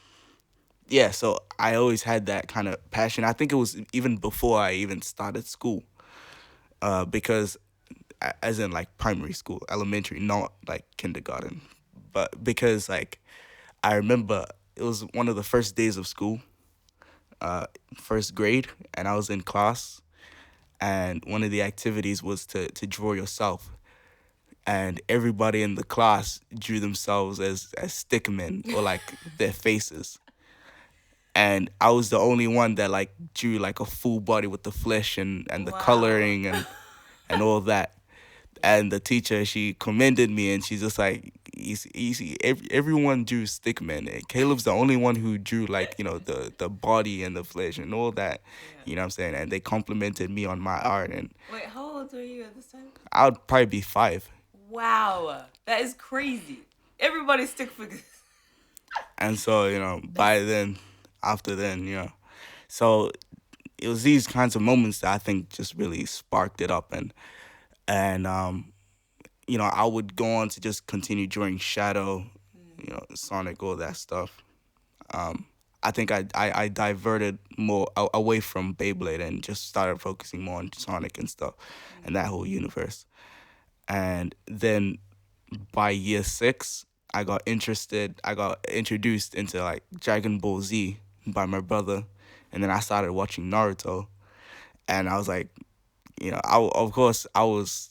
yeah, so I always had that kind of passion. I think it was even before I even started school, because as in like primary school, elementary, not like kindergarten, but because like I remember it was one of the first days of school, first grade, and I was in class, and one of the activities was to draw yourself, and everybody in the class drew themselves as stickmen or like their faces, and I was the only one that like drew like a full body with the flesh and the Wow. coloring and all that. And the teacher, she commended me, and she's just like, easy. Everyone drew stickman, and Caleb's the only one who drew, like, the body and the flesh and all that. Yeah. You know what I'm saying? And they complimented me on my art, and Wait, how old were you at this time? I would probably be 5. Wow, that is crazy. Everybody stick figures. And so, by then, after then, so it was these kinds of moments that I think just really sparked it up, and I would go on to just continue drawing Shadow, Sonic, all that stuff. I think I diverted more away from Beyblade and just started focusing more on Sonic and stuff, and that whole universe. And then by year 6, I got introduced into like Dragon Ball Z by my brother, and then I started watching Naruto, and I was like, of course I was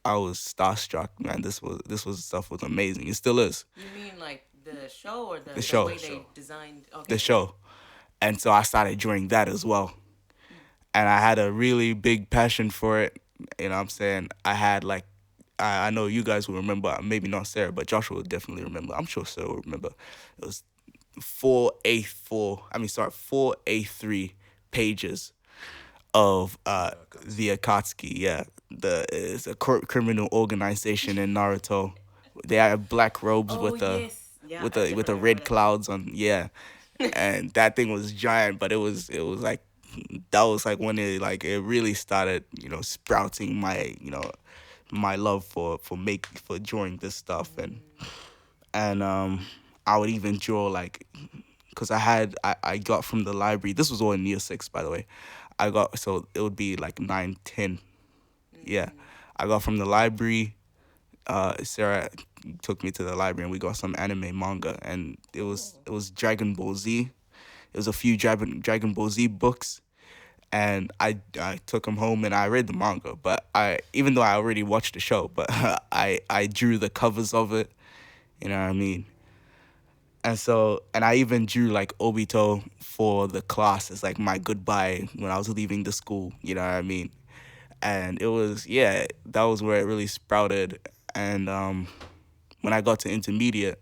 starstruck, man. This was stuff was amazing. It still is. You mean like the show or The the show. way they designed? Okay. The show. And so I started drawing that as well. And I had a really big passion for it. You know what I'm saying? I had like, I know you guys will remember, maybe not Sarah, but Joshua will definitely remember. I'm sure Sarah will remember. It was 4 A3 pages of the Akatsuki. Yeah, it's a criminal organization in Naruto. They have black robes Oh with the yes. Yeah, with I the with the definitely remember red that. clouds on. Yeah, and that thing was giant, but it was like, that was like when it really started, sprouting my love for drawing this stuff. And I would even draw like, because I got from the library. This was all in year 6, by the way. I got, so it would be like 9, 10. Yeah, I got from the library. Sarah took me to the library, and we got some anime manga, and it was Dragon Ball Z. It was a few Dragon Ball Z books, and I took them home and I read the manga. But even though I already watched the show, but I drew the covers of it. You know what I mean? And I even drew like Obito for the class as like my goodbye when I was leaving the school. You know what I mean? And it was, yeah, that was where it really sprouted. And when I got to intermediate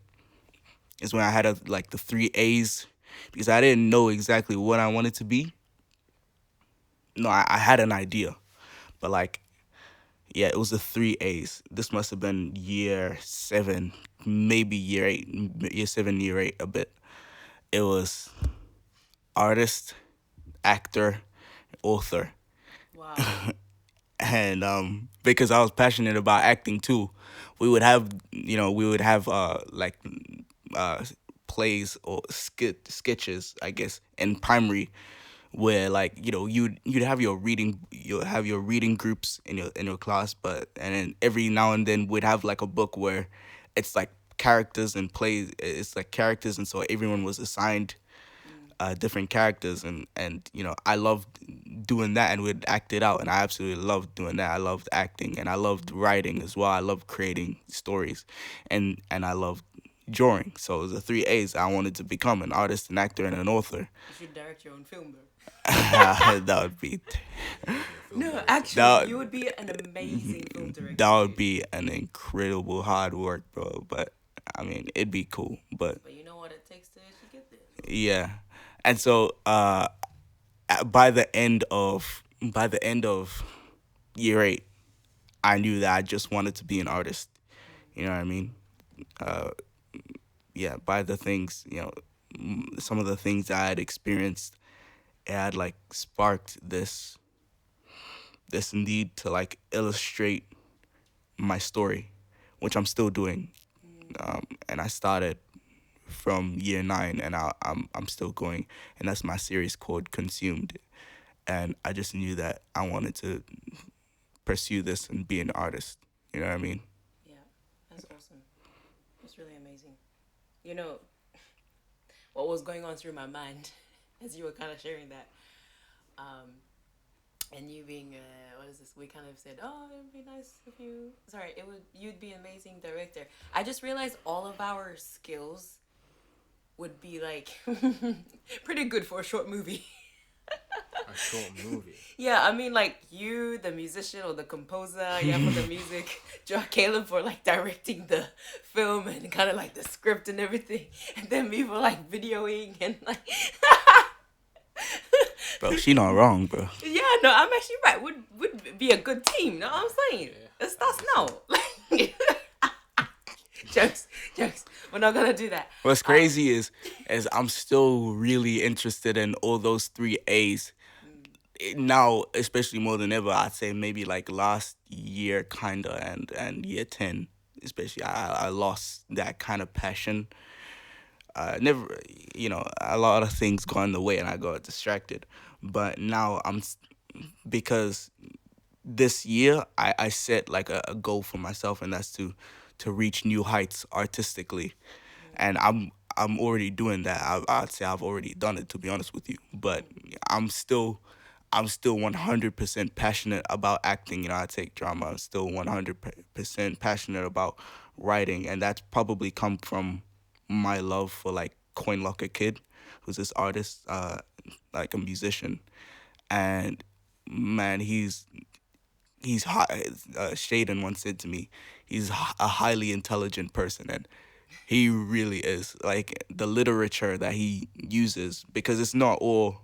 is when I had like the 3 A's, because I didn't know exactly what I wanted to be. No, I had an idea, but like, yeah, it was the 3 A's. This must have been year 7, maybe year 8, year 7, year 8 a bit. It was artist, actor, author. Wow. And because I was passionate about acting too, we would have like uh plays or sketches, I guess, in primary, where like, you'd have your reading groups in your class, but and then every now and then we'd have like a book where it's like characters and plays. It's like characters, and so everyone was assigned different characters, and I loved doing that, and we'd act it out, and I absolutely loved doing that. I loved acting, and I loved writing as well. I loved creating stories, and I loved drawing. So it was the 3 A's. I wanted to become an artist, an actor, and an author. You should direct your own film, though. That would be No, actually, that you would be an amazing film director. that would dude. be an incredible hard work, bro. But I mean, it'd be cool. But But you know what it takes to get there. yeah, and so by the end of year 8, I knew that I just wanted to be an artist. You know what I mean? Uh, yeah, by the things, some of the things I had experienced, it had like sparked this need to like illustrate my story, which I'm still doing. And I started from year 9, and I'm still going, and that's my series called Consumed. And I just knew that I wanted to pursue this and be an artist. You know what I mean? Yeah, that's awesome. That's really amazing. You know, what was going on through my mind as you were kind of sharing that, and you being, what is this? We kind of said, oh, it'd be nice if you, sorry, you'd be an amazing director. I just realized all of our skills would be like pretty good for a short movie. I A short movie. Yeah, I mean, like you, the musician or the composer, yeah, for the music, Caleb for like directing the film and kind of like the script and everything, and then me for like videoing and like. Bro, she not wrong, bro. Yeah, no, I'm actually right. Would be a good team. Know what I'm saying? Yeah, It starts now. 100%. Jokes, jokes. We're not gonna do that. What's crazy is I'm still really interested in all those three A's. Now, especially more than ever, I'd say maybe like last year, kinda, and year 10, especially, I lost that kind of passion. Never, a lot of things got in the way and I got distracted. But now because this year I set like a goal for myself, and that's to reach new heights artistically, and I'm already doing that. I'd say I've already done it, to be honest with you. But I'm still I'm still 100% passionate about acting. I take drama. I'm still 100% passionate about writing, and that's probably come from my love for like Coin Locker Kid, who's this artist, like a musician, and man, he's high. Shaden once said to me, he's a highly intelligent person, and he really is. Like the literature that he uses, because it's not all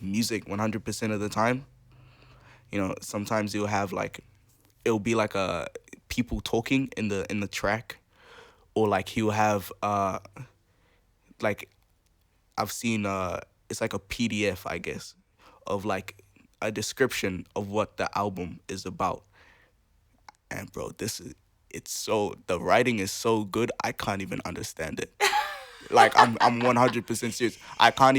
music 100% of the time. Sometimes it'll be like a people talking in the track, or like he'll have like I've seen it's like a PDF, I guess, of like a description of what the album is about. And bro, the writing is so good I can't even understand it. Like I'm 100% serious. I can't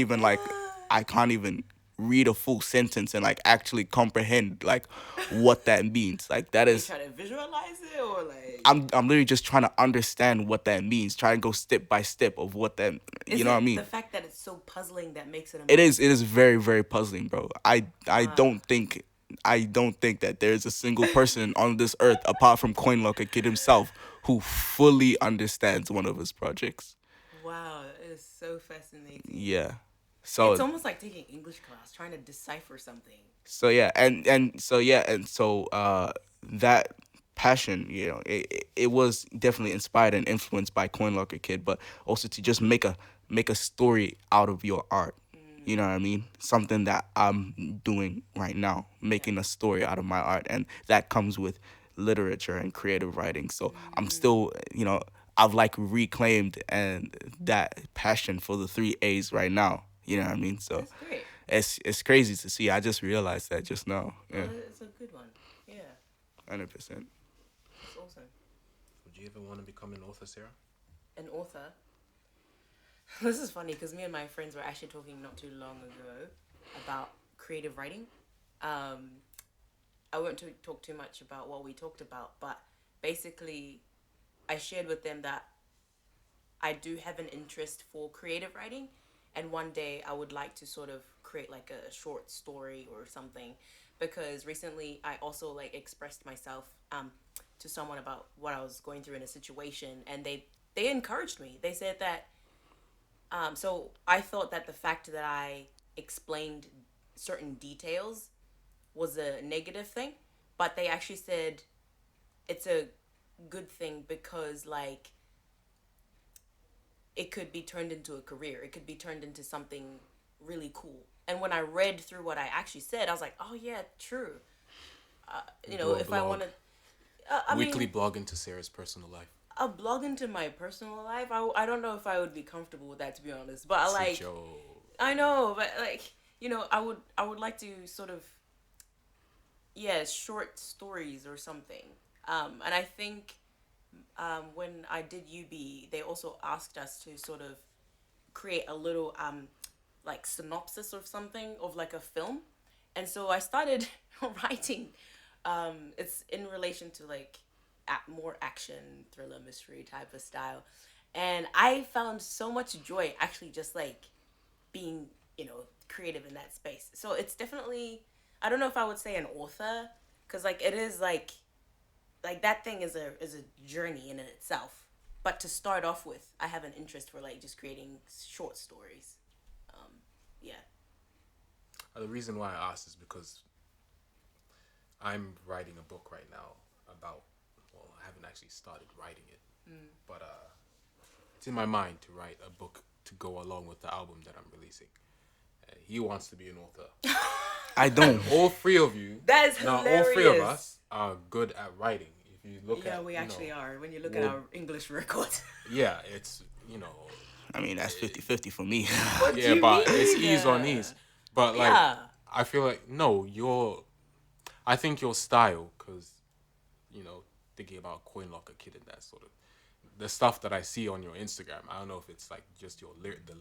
even read a full sentence and like actually comprehend like what that means. Like that You is try to visualize it or like. I'm literally just trying to understand what that means. Try and go step by step of what that Is you know what I it the mean? fact that it's so puzzling that makes it It amazing? is it is very, very puzzling, bro. I I Wow. don't think I don't think that there's a single person on this earth apart from CoinLocker Kid himself who fully understands one of his projects. Wow, it is so fascinating. Yeah. It's So almost like taking English class, trying to decipher something. so yeah, and so that passion, it was definitely inspired and influenced by CoinLocker Kid, but also to just make a story out of your art. You know what I mean? Something that I'm doing right now, making a story out of my art, and that comes with literature and creative writing. So I'm still, I've like reclaimed and that passion for the three A's right now. You know what I mean? So That's great. it's crazy to see. I just realized that just now. Well, Yeah, it's a good one. Yeah, 100%. it's awesome. Would you ever want to become an author, Sarah? An author. This is funny because me and my friends were actually talking not too long ago about creative writing. I won't talk too much about what we talked about, but basically, I shared with them that I do have an interest for creative writing, and one day I would like to sort of create like a short story or something, because recently I also like expressed myself to someone about what I was going through in a situation, and they encouraged me. They said that so I thought that the fact that I explained certain details was a negative thing, but they actually said it's a good thing because like it could be turned into a career. It could be turned into something really cool. And when I read through what I actually said, I was like, oh yeah, true. Do a If I blog. want to, I Weekly mean, blog into Sarah's personal life. a blog into my personal life. I don't know if I would be comfortable with that, to be honest. But I It's a like, joke. I know, but like, I would like to sort of, yeah, short stories or something. And I think when I did UB, they also asked us to sort of create a little like synopsis or something of like a film, and so I started writing. It's in relation to like more action thriller mystery type of style, and I found so much joy actually just like being creative in that space. So it's definitely, I don't know if I would say an author, because like it is like that thing is a journey in itself. But to start off with, I have an interest for like just creating short stories. Yeah. the reason why I asked is because I'm writing a book right now about. Well, I haven't actually started writing it, but it's in my mind to write a book to go along with the album that I'm releasing. He wants to be an author. I don't. All three of you, That is now all three of hilarious. us are good at writing. If you look Yeah, at, we you actually know, are. When you look at well- our English record. Yeah, it's I mean, that's 50-50 for me. What do yeah, you but mean? it's ease on ease. But like, Yeah. I feel like no, I think your style, because thinking about Coin Locker Kid and that sort of the stuff that I see on your Instagram. I don't know if it's like just the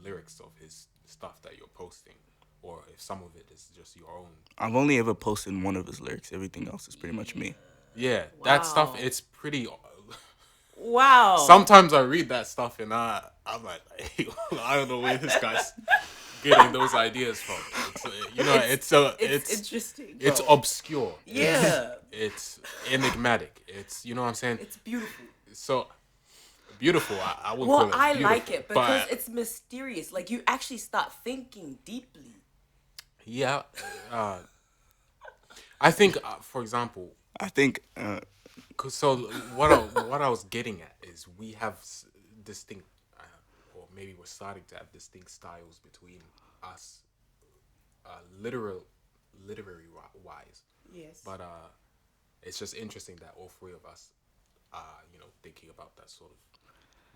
lyrics of his stuff that you're posting, or if some of it is just your own. I've only ever posted one of his lyrics. Everything else is pretty much me. Yeah, that stuff. Wow. It's pretty. Wow. Sometimes I read that stuff and I'm like, hey, I don't know where this guy's getting those ideas from. It's interesting. it's bro. obscure. Yeah. It's enigmatic. It's what I'm saying. It's beautiful. So beautiful. I would Well, call it. I Beautiful, like it because but it's mysterious. Like you actually start thinking deeply. yeah. I think, for example, I think so what I was getting at is we have distinct, or maybe we're starting to have distinct styles between us, literary wise. Yes. But it's just interesting that all three of us are thinking about that sort of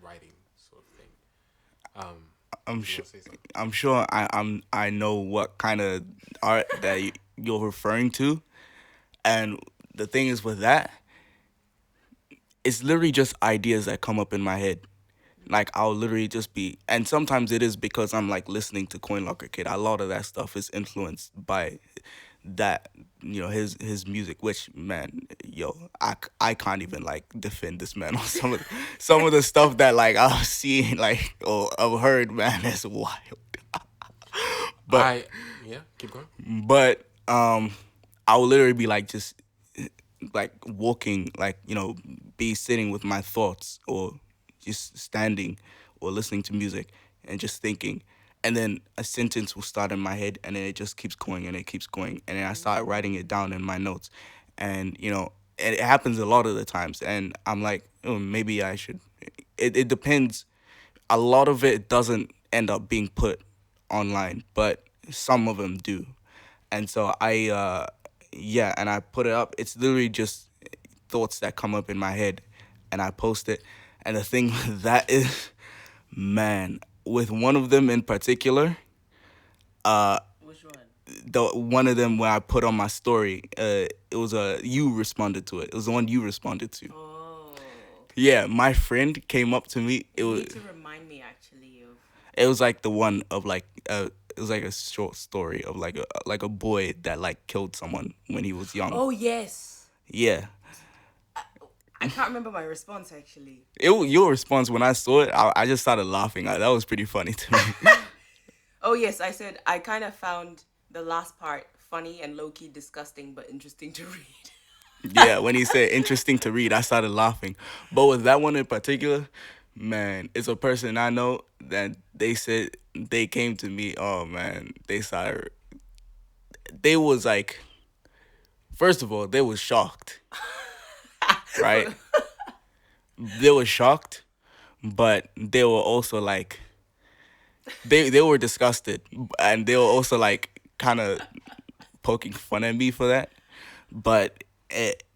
writing sort of thing. I'm you sure. wanna say something? I'm sure I know what kind of art that you're referring to, and the thing is with that, it's literally just ideas that come up in my head. Like I'll literally just be, and sometimes it is because I'm like listening to Coin Locker Kid. A lot of that stuff is influenced by that, his music. Which man, I can't even like defend this man on some of the stuff that like I've seen like or I've heard. Man, it's wild. But Keep going. but I will literally be like just like walking, like be sitting with my thoughts or just standing or listening to music and just thinking, and then a sentence will start in my head and then it just keeps going and it keeps going and then I start writing it down in my notes, and and it happens a lot of the times and I'm like, oh, maybe I should. It depends. A lot of it doesn't end up being put online, but some of them do. And so and I put it up. It's literally just thoughts that come up in my head and I post it. And the thing with that is, man, with one of them in particular, Which one? the one of them where I put on my story, it was you responded to it. It was the one you responded to. Oh. Yeah, my friend came up to me. You need to remind me actually of. It was like the one of like it was like a short story of like a boy that like killed someone when he was young. Oh yes. Yeah. I can't remember my response actually. Your response when I saw it, I just started laughing. That was pretty funny to me. Oh yes, I said I kind of found the last part funny and low key disgusting but interesting to read. Yeah, when he said interesting to read, I started laughing. But with that one in particular, man, it's a person I know that they said they came to me. Oh man, they was like, first of all, they was shocked, right? They were shocked, but they were also like, they were disgusted, and they were also like kind of poking fun at me for that. But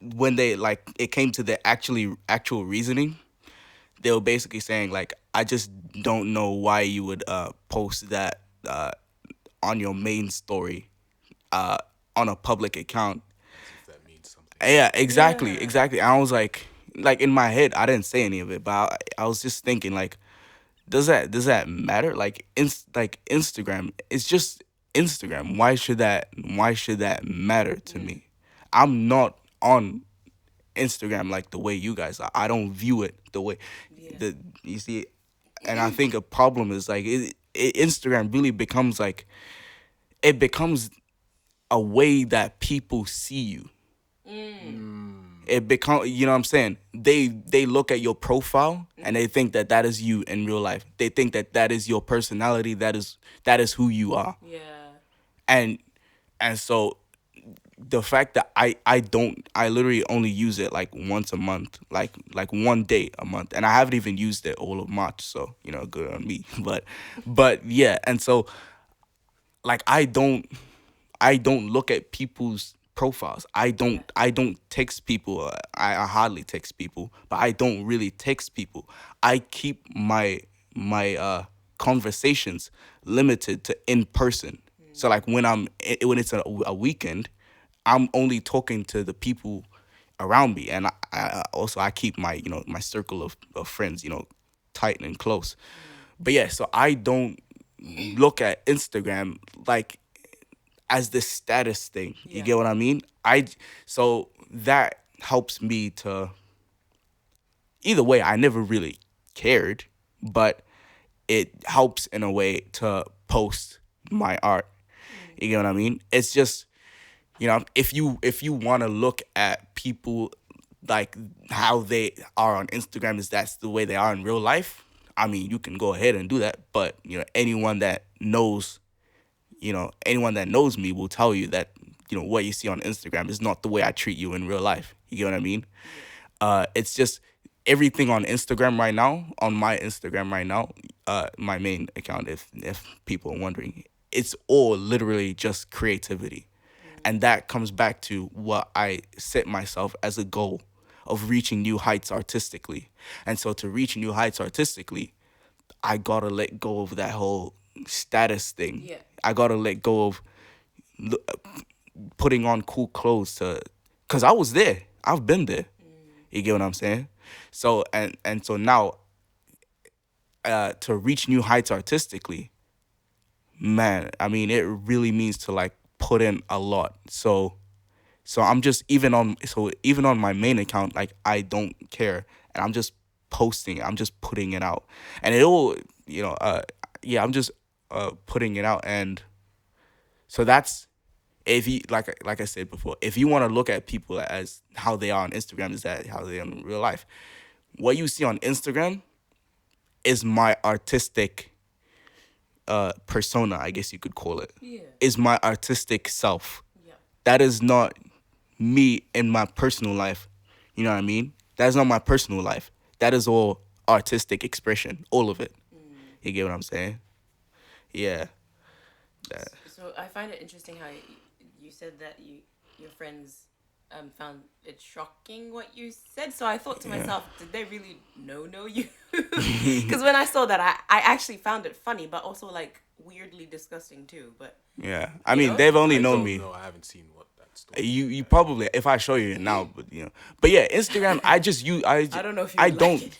when they like it came to the actual reasoning, they were basically saying like, I just don't know why you would post that on your main story on a public account. If that means something. Yeah, exactly, Yeah. exactly. I was like in my head, I didn't say any of it, but I was just thinking like, does that matter? Like Instagram, it's just Instagram. Why should that matter to me? I'm not on Instagram like the way you guys are. I don't view it the way the you see. And I think a problem is like Instagram really becomes like, it becomes a way that people see you. It become, you know what I'm saying? They look at your profile and they think that is you in real life. They think that is your personality. That is who you are. Yeah. And And so the fact that I literally only use it like once a month, like one day a month, and I haven't even used it all of March, so good on me. But yeah, and so like I don't look at people's profiles. Yeah. I don't text people. I hardly text people, but I don't really text people. I keep my conversations limited to in person. So like when it's a weekend, I'm only talking to the people around me, and I also I keep my my circle of friends tight and close. But yeah, so I don't look at Instagram like as this status thing. You Yeah. get what I mean? So that helps me to either way. I never really cared, but it helps in a way to post my art. You get what I mean? It's just if you want to look at people like how they are on Instagram, is that's the way they are in real life. I mean, you can go ahead and do that, but anyone that knows me will tell you that what you see on Instagram is not the way I treat you in real life. You get what I mean? It's just everything on Instagram right now, on my Instagram right now, my main account, if people are wondering, it's all literally just creativity. And that comes back to what I set myself as a goal of reaching new heights artistically. And so to reach new heights artistically, I gotta let go of that whole status thing. Yeah. I gotta let go of putting on cool clothes cause I was there. I've been there. You get what I'm saying? So and so now, to reach new heights artistically, man, I mean it really means to like put in a lot. So I'm just even on my main account, like I don't care, and I'm just posting it. I'm just putting it out, and it all yeah, I'm just putting it out, and so that's if you like I said before, if you want to look at people as how they are on Instagram, is that how they are in real life? What you see on Instagram is my artistic persona, I guess you could call it. Yeah. Is my artistic self. Yeah. That is not me in my personal life. You know what I mean? That's not my personal life. That is all artistic expression, all of it. You get what I'm saying? Yeah. That. So I find it interesting how you said that your friends found it shocking what you said. So I thought to myself, did they really know you? Because when I saw that, I actually found it funny, but also like weirdly disgusting too. But Yeah. I You mean, know? they've only I known don't me. know. I haven't seen what that story. You probably, if I show you it now, but yeah, Instagram. I don't know if you I would don't like it.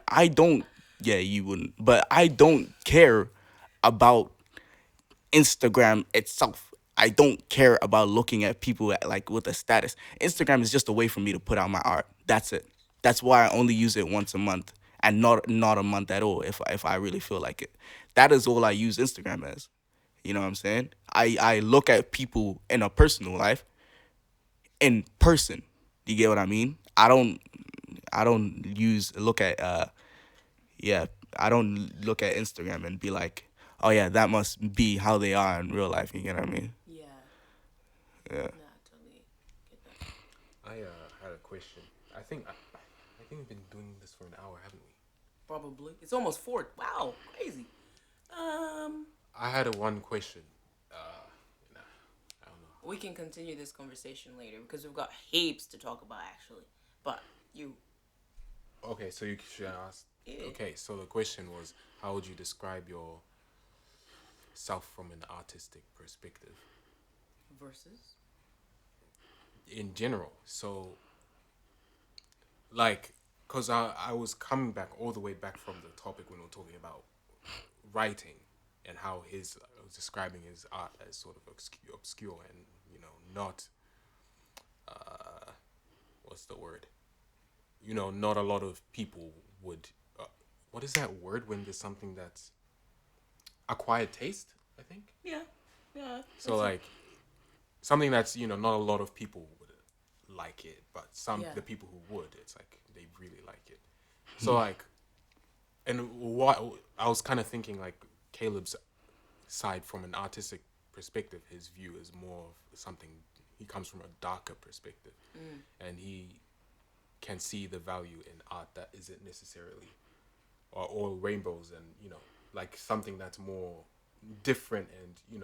I don't. Yeah, you wouldn't. But I don't care about Instagram itself. I don't care about looking at people like with a status. Instagram is just a way for me to put out my art. That's it. That's why I only use it once a month and not a month at all if I really feel like it. That is all I use Instagram as. You know what I'm saying? I look at people in a personal life in person. You get what I mean? I don't look at yeah, I don't look at Instagram and be like, oh yeah, that must be how they are in real life. You get what I mean? Yeah. Yeah. Nah, totally get that. I had a question. I think we've been doing this for an hour, haven't we? Probably. It's almost 4. Wow, crazy. I had one question. Nah, I don't know. We can continue this conversation later because we've got heaps to talk about actually. But you, Okay, so you should ask. Yeah. Okay, so the question was, how would you describe your self from an artistic perspective versus in general? So, like, cause I was coming back all the way back from the topic when we were talking about writing and how I was describing his art as sort of obscure and not what's the word? Not a lot of people would. What is that word when there's something that's acquired taste? I think. yeah, yeah. So like something that's not a lot of people would like it, but Yeah. the people who would, it's like they really like it. So like, and what I was kind of thinking like Caleb's side from an artistic perspective, his view is more of something. He comes from a darker perspective, and he can see the value in art that isn't necessarily or all rainbows, and like something that's more different, and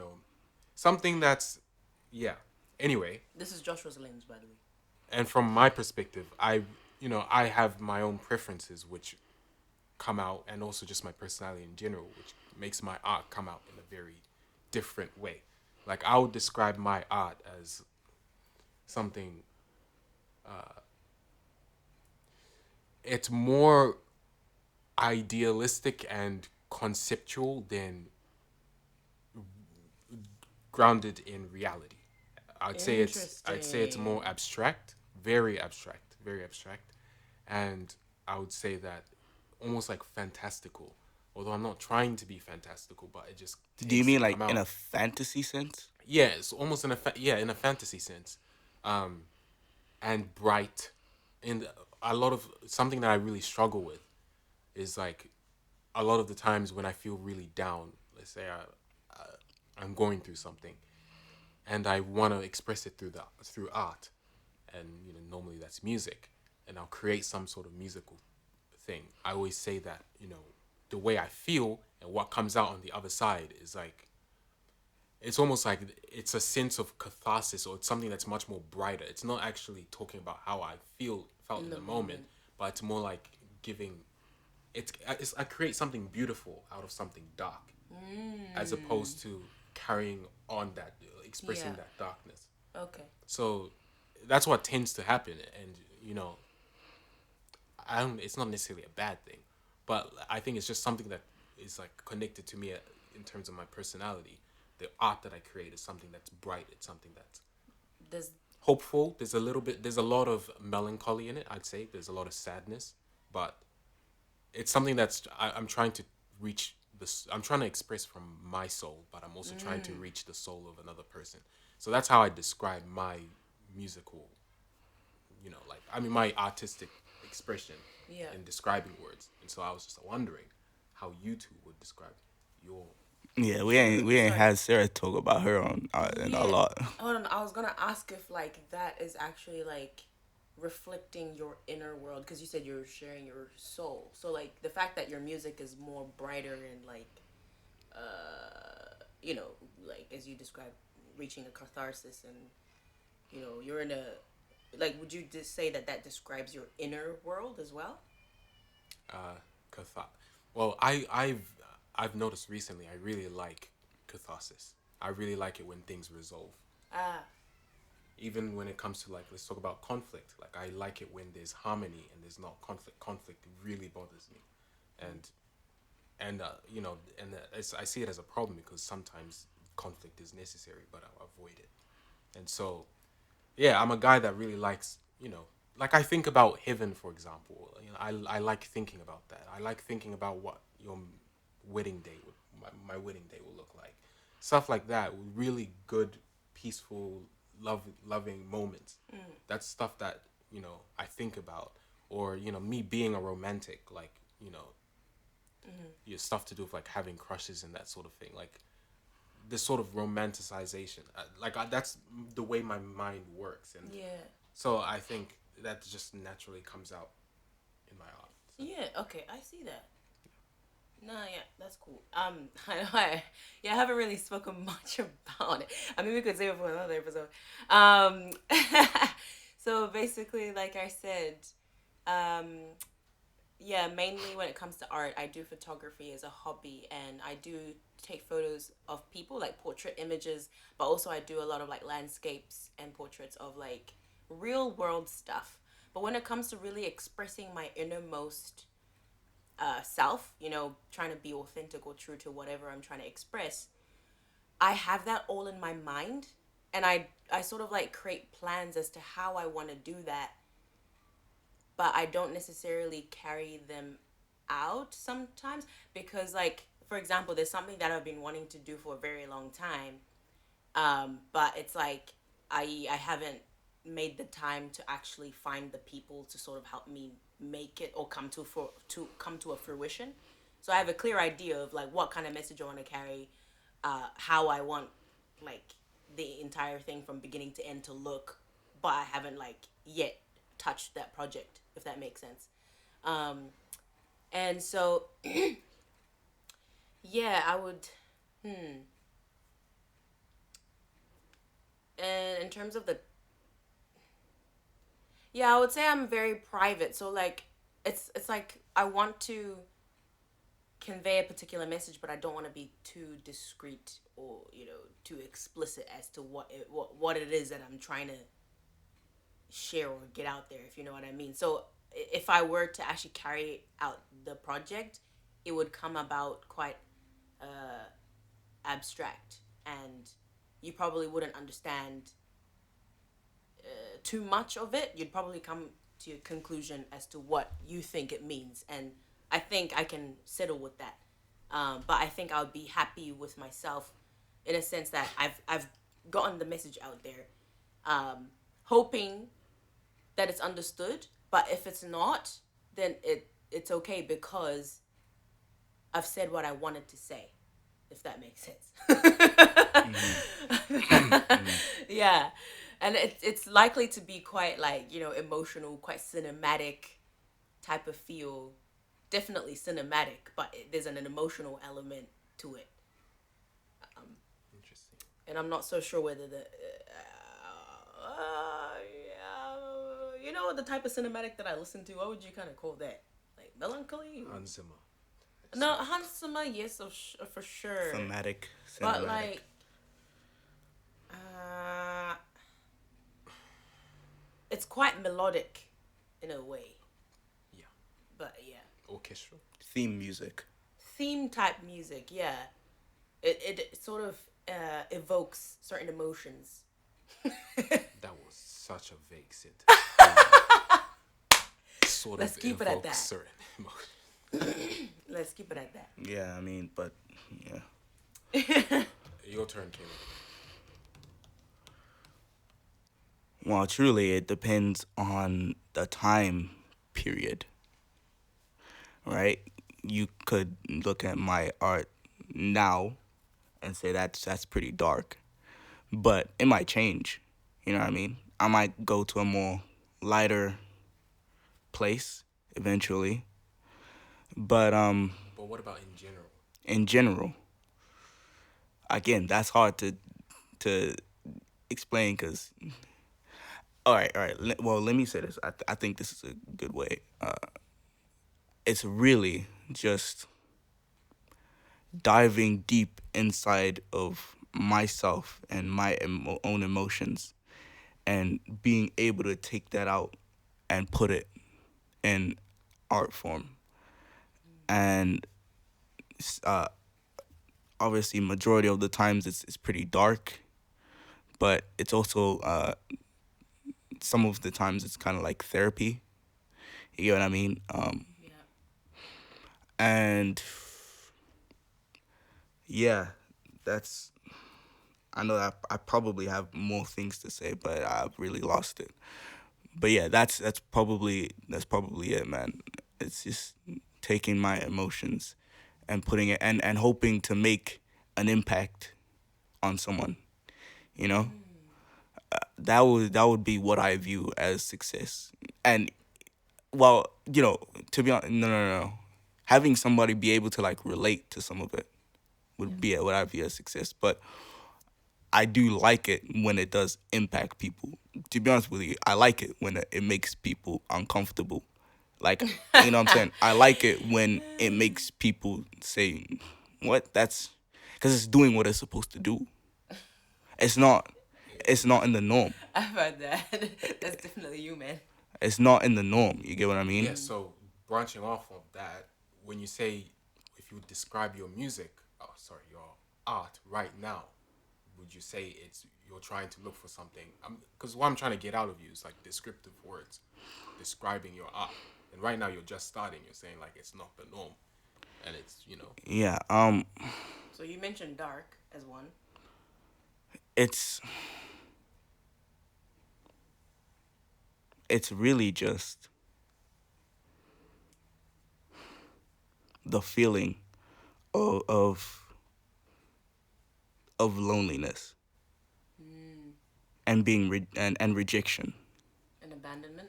something that's yeah. Anyway, This is Joshua's lens, by the way. and from my perspective, I have my own preferences which come out, and also just my personality in general, which makes my art come out in a very different way. Like I would describe my art as something. It's more idealistic and conceptual than grounded in reality. I'd say it's more Interesting. abstract, very abstract, very abstract, and I would say that almost like fantastical. Although I'm not trying to be fantastical, but it just Do you tends to mean like come in out. a fantasy sense? Yeah, it's almost in a fantasy sense, um, and bright. And a lot of something that I really struggle with is like a lot of the times when I feel really down. Let's say I'm going through something, and I want to express it through art, and normally that's music, and I'll create some sort of musical thing. I always say that the way I feel and what comes out on the other side is like it's almost like it's a sense of catharsis, or it's something that's much more brighter. It's not actually talking about how I felt In in the the moment, moment. but it's more like giving. I create something beautiful out of something dark, as opposed to carrying on that expressing Yeah. that darkness. Okay. So that's what tends to happen, and I don't. It's not necessarily a bad thing, but I think it's just something that is like connected to me in terms of my personality. The art that I create is something that's bright. It's something that's Does hopeful. There's a lot of melancholy in it. I'd say there's a lot of sadness, but it's something I'm trying to reach this. I'm trying to express from my soul, but I'm also trying to reach the soul of another person. So that's how I describe my musical, like I mean my artistic expression yeah. in describing words. And so I was just wondering how you two would describe your. Yeah, we Sure. ain't we ain't Sorry. had Sarah talk about her on and a Yeah. lot. Hold on. I was gonna ask if like that is actually like reflecting your inner world because you said you're sharing your soul. So like the fact that your music is more brighter and like you know like as you described reaching a catharsis and you're in a like would you just say that that describes your inner world as well? Catharsis. Well, I've noticed recently I really like catharsis. I really like it when things resolve. Ah. Even when it comes to like let's talk about conflict. Like I like it when there's harmony and there's not conflict. Conflict really bothers me, and I see it as a problem because sometimes conflict is necessary, but I'll avoid it. And so yeah, I'm a guy that really likes, like I think about heaven, for example. I like thinking about that. I like thinking about what your wedding day my wedding day will look like. Stuff like that, really good, peaceful, loving moments. That's stuff that, I think about. Or, me being a romantic, like, your stuff to do with like having crushes and that sort of thing. Like, this sort of romanticization. That's the way my mind works, and Yeah. so I think that just naturally comes out in my art. So. Yeah. Okay. I see that. No, yeah, that's cool. Yeah, I haven't really spoken much about it. I mean, we could save it for another episode. Um, so basically, like I said, um, yeah, mainly when it comes to art, I do photography as a hobby, and I do take photos of people, like portrait images, but also I do a lot of like landscapes and portraits of like real world stuff. But when it comes to really expressing my innermost self, trying to be authentic or true to whatever I'm trying to express, I have that all in my mind. And I sort of like create plans as to how I want to do that, but I don't necessarily carry them out sometimes because, like, for example, there's something that I've been wanting to do for a very long time, but it's like I haven't made the time to actually find the people to sort of help me make it or come to a fruition. So I have a clear idea of like what kind of message I want to carry, how I want like the entire thing from beginning to end to look, but I haven't like yet touched that project, if that makes sense. Um, and so yeah, I would. Hmm. And in terms of the, yeah, I would say I'm very private. So like, it's like I want to convey a particular message, but I don't want to be too discreet or too explicit as to what it is that I'm trying to share or get out there, if you know what I mean. So if I were to actually carry out the project, it would come about quite abstract, and you probably wouldn't understand too much of it. You'd probably come to a conclusion as to what you think it means, and I think I can settle with that. But I think I would be happy with myself in a sense that I've gotten the message out there, hoping that it's understood. But if it's not, then it's okay because I've said what I wanted to say, if that makes sense. Yeah, and it's likely to be quite like emotional, quite cinematic type of feel. Definitely cinematic, but there's an emotional element to it, Interesting. and I'm not so sure whether the type of cinematic that I listen to. What would you kind of call that? Like melancholy? Hans Zimmer. No, Hans Zimmer, yes, for sure. Thematic, But cinematic. like, uh, it's quite melodic in a way. Yeah. But yeah, Orchestral. Theme music. theme type music. Yeah, it sort of evokes certain emotions. That was such a vague sentence. Sort Let's of keep it at evokes that. certain emotions. Let's keep it at that. Yeah, I mean, but yeah. Your turn, Caleb. Well, truly, it depends on the time period, right? You could look at my art now and say that's pretty dark, but it might change. You know what I mean? I might go to a more lighter place eventually, but But what about in general? in general, again, that's hard to explain because all right. Well, let me say this. I think this is a good way. It's really just diving deep inside of myself and my own emotions and being able to take that out and put it in art form. And uh, obviously, majority of the times it's pretty dark, but it's also some of the times it's kind of like therapy. You get what I mean? Yeah. And yeah, that's. I know that I probably have more things to say, but I've really lost it. But yeah, that's probably it, man. It's just taking my emotions and putting it and hoping to make an impact on someone. You know, that would be what I view as success. And well, to be honest, no. Having somebody be able to like relate to some of it Yeah. would be what I view as success. But I do like it when it does impact people. To be honest with you, I like it when it makes people uncomfortable. Like, you know what I'm saying? I like it when it makes people say, what? That's because it's doing what it's supposed to do. It's not. It's not in the norm. I've heard that. That's definitely you, man. It's not in the norm. You get what I mean? Yeah, so branching off of that, when you say, if you would describe your music, your art right now, would you say it's you're trying to look for something? Because what I'm trying to get out of you is like descriptive words, describing your art. And right now you're just starting. You're saying like it's not the norm, and it's. Yeah. So you mentioned dark as one. It's it's really just the feeling of of loneliness. and being and rejection. And abandonment.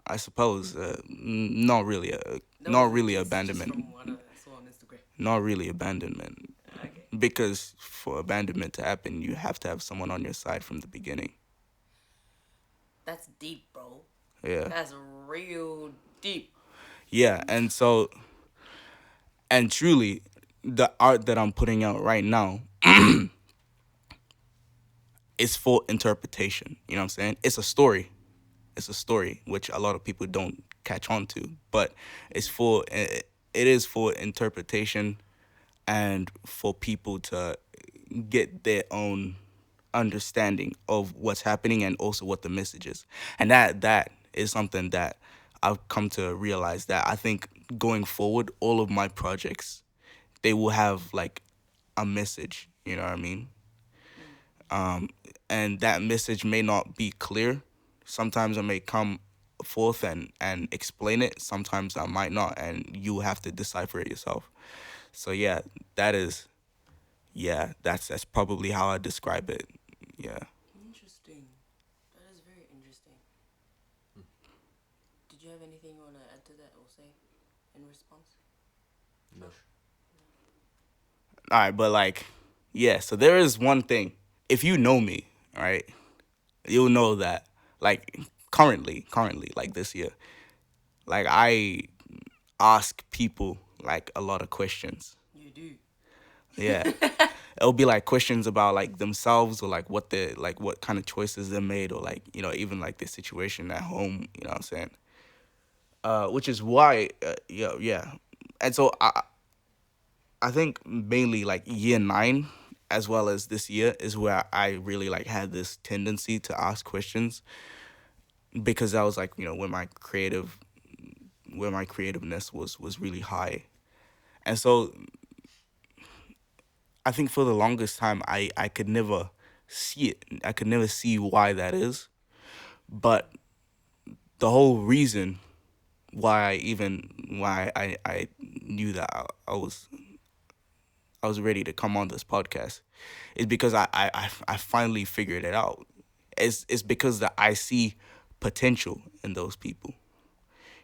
I suppose not really not really Just abandonment, from what I saw on Instagram. not really abandonment, Okay. because for abandonment to happen, you have to have someone on your side from the beginning. That's deep, bro. Yeah, That's real deep. yeah, and so and truly, the art that I'm putting out right now is for interpretation. You know what I'm saying? It's a story. It's a story which a lot of people don't catch on to, but it is for interpretation and for people to get their own understanding of what's happening and also what the message is. And that is something that I've come to realize, that I think going forward, all of my projects, they will have like a message, you know what I mean? And that message may not be clear. Sometimes I may come forth and explain it. Sometimes I might not, and you have to decipher it yourself. So yeah, that is that's probably how I describe it. Yeah. Interesting. That is very interesting. Did you have anything you want to add to that or say in response? No. All right, but like, yeah. So there is one thing. If you know me, all right, you'll know that like currently, like this year, like I ask people like a lot of questions. You do. Yeah. It'll be like questions about like themselves, or like what they like, what kind of choices they made, or like, you know, even like their situation at home, you know what I'm saying? Which is why yeah. And so I think mainly like year 9 as well as this year is where I really like had this tendency to ask questions, because I was like, you know, where my creativeness was really high. And so I think for the longest time I could never see it. I could never see why that is. But the whole reason why I knew that I was ready to come on this podcast is because I finally figured it out. It's because that I see potential in those people.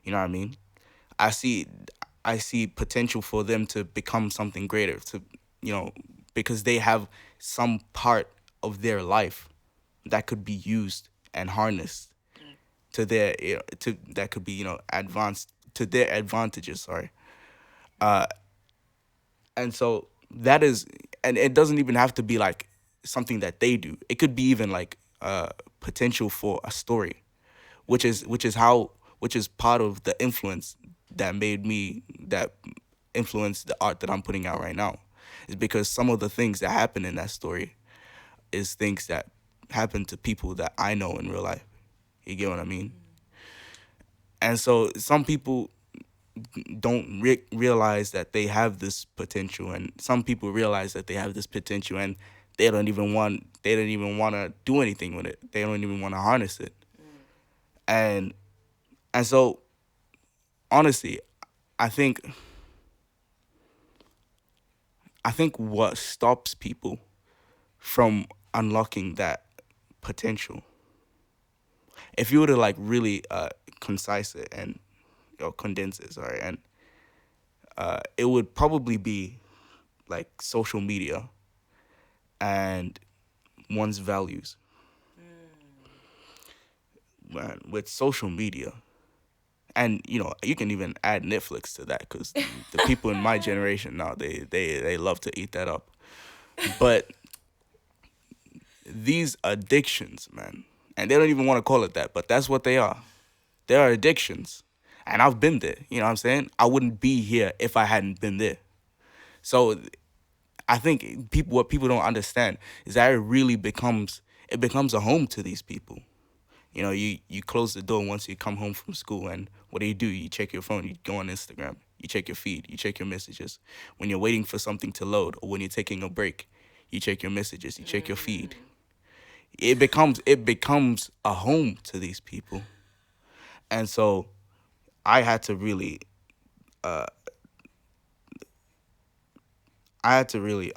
You know what I mean? I see I see potential for them to become something greater, to, you know, because they have some part of their life that could be used and harnessed to their, you know, to that could be, you know, advanced to their advantages, sorry. And so that is, and it doesn't even have to be like something that they do. It could be even like potential for a story, which is part of the influence that influenced the art that I'm putting out right now, is because some of the things that happen in that story is things that happen to people that I know in real life. You get what I mean? And so some people don't realize that they have this potential, and some people realize that they have this potential, and they don't even want to do anything with it. They don't even want to harness it. And and so honestly, I think I think what stops people from unlocking that potential, if you were to like really concise it and, you know, condense it, sorry, and it would probably be like social media and one's values. Man, with social media, and you know, you can even add Netflix to that, because the people in my generation now, they love to eat that up. But these addictions, man, and they don't even want to call it that, but that's what they are. They are addictions, and I've been there. You know what I'm saying? I wouldn't be here if I hadn't been there. So I think what people don't understand is that it becomes a home to these people. You know, you close the door once you come home from school, and what do? You check your phone, you go on Instagram, you check your feed, you check your messages. When you're waiting for something to load, or when you're taking a break, you check your messages, you check your feed. It becomes a home to these people. And so I had to really I had to really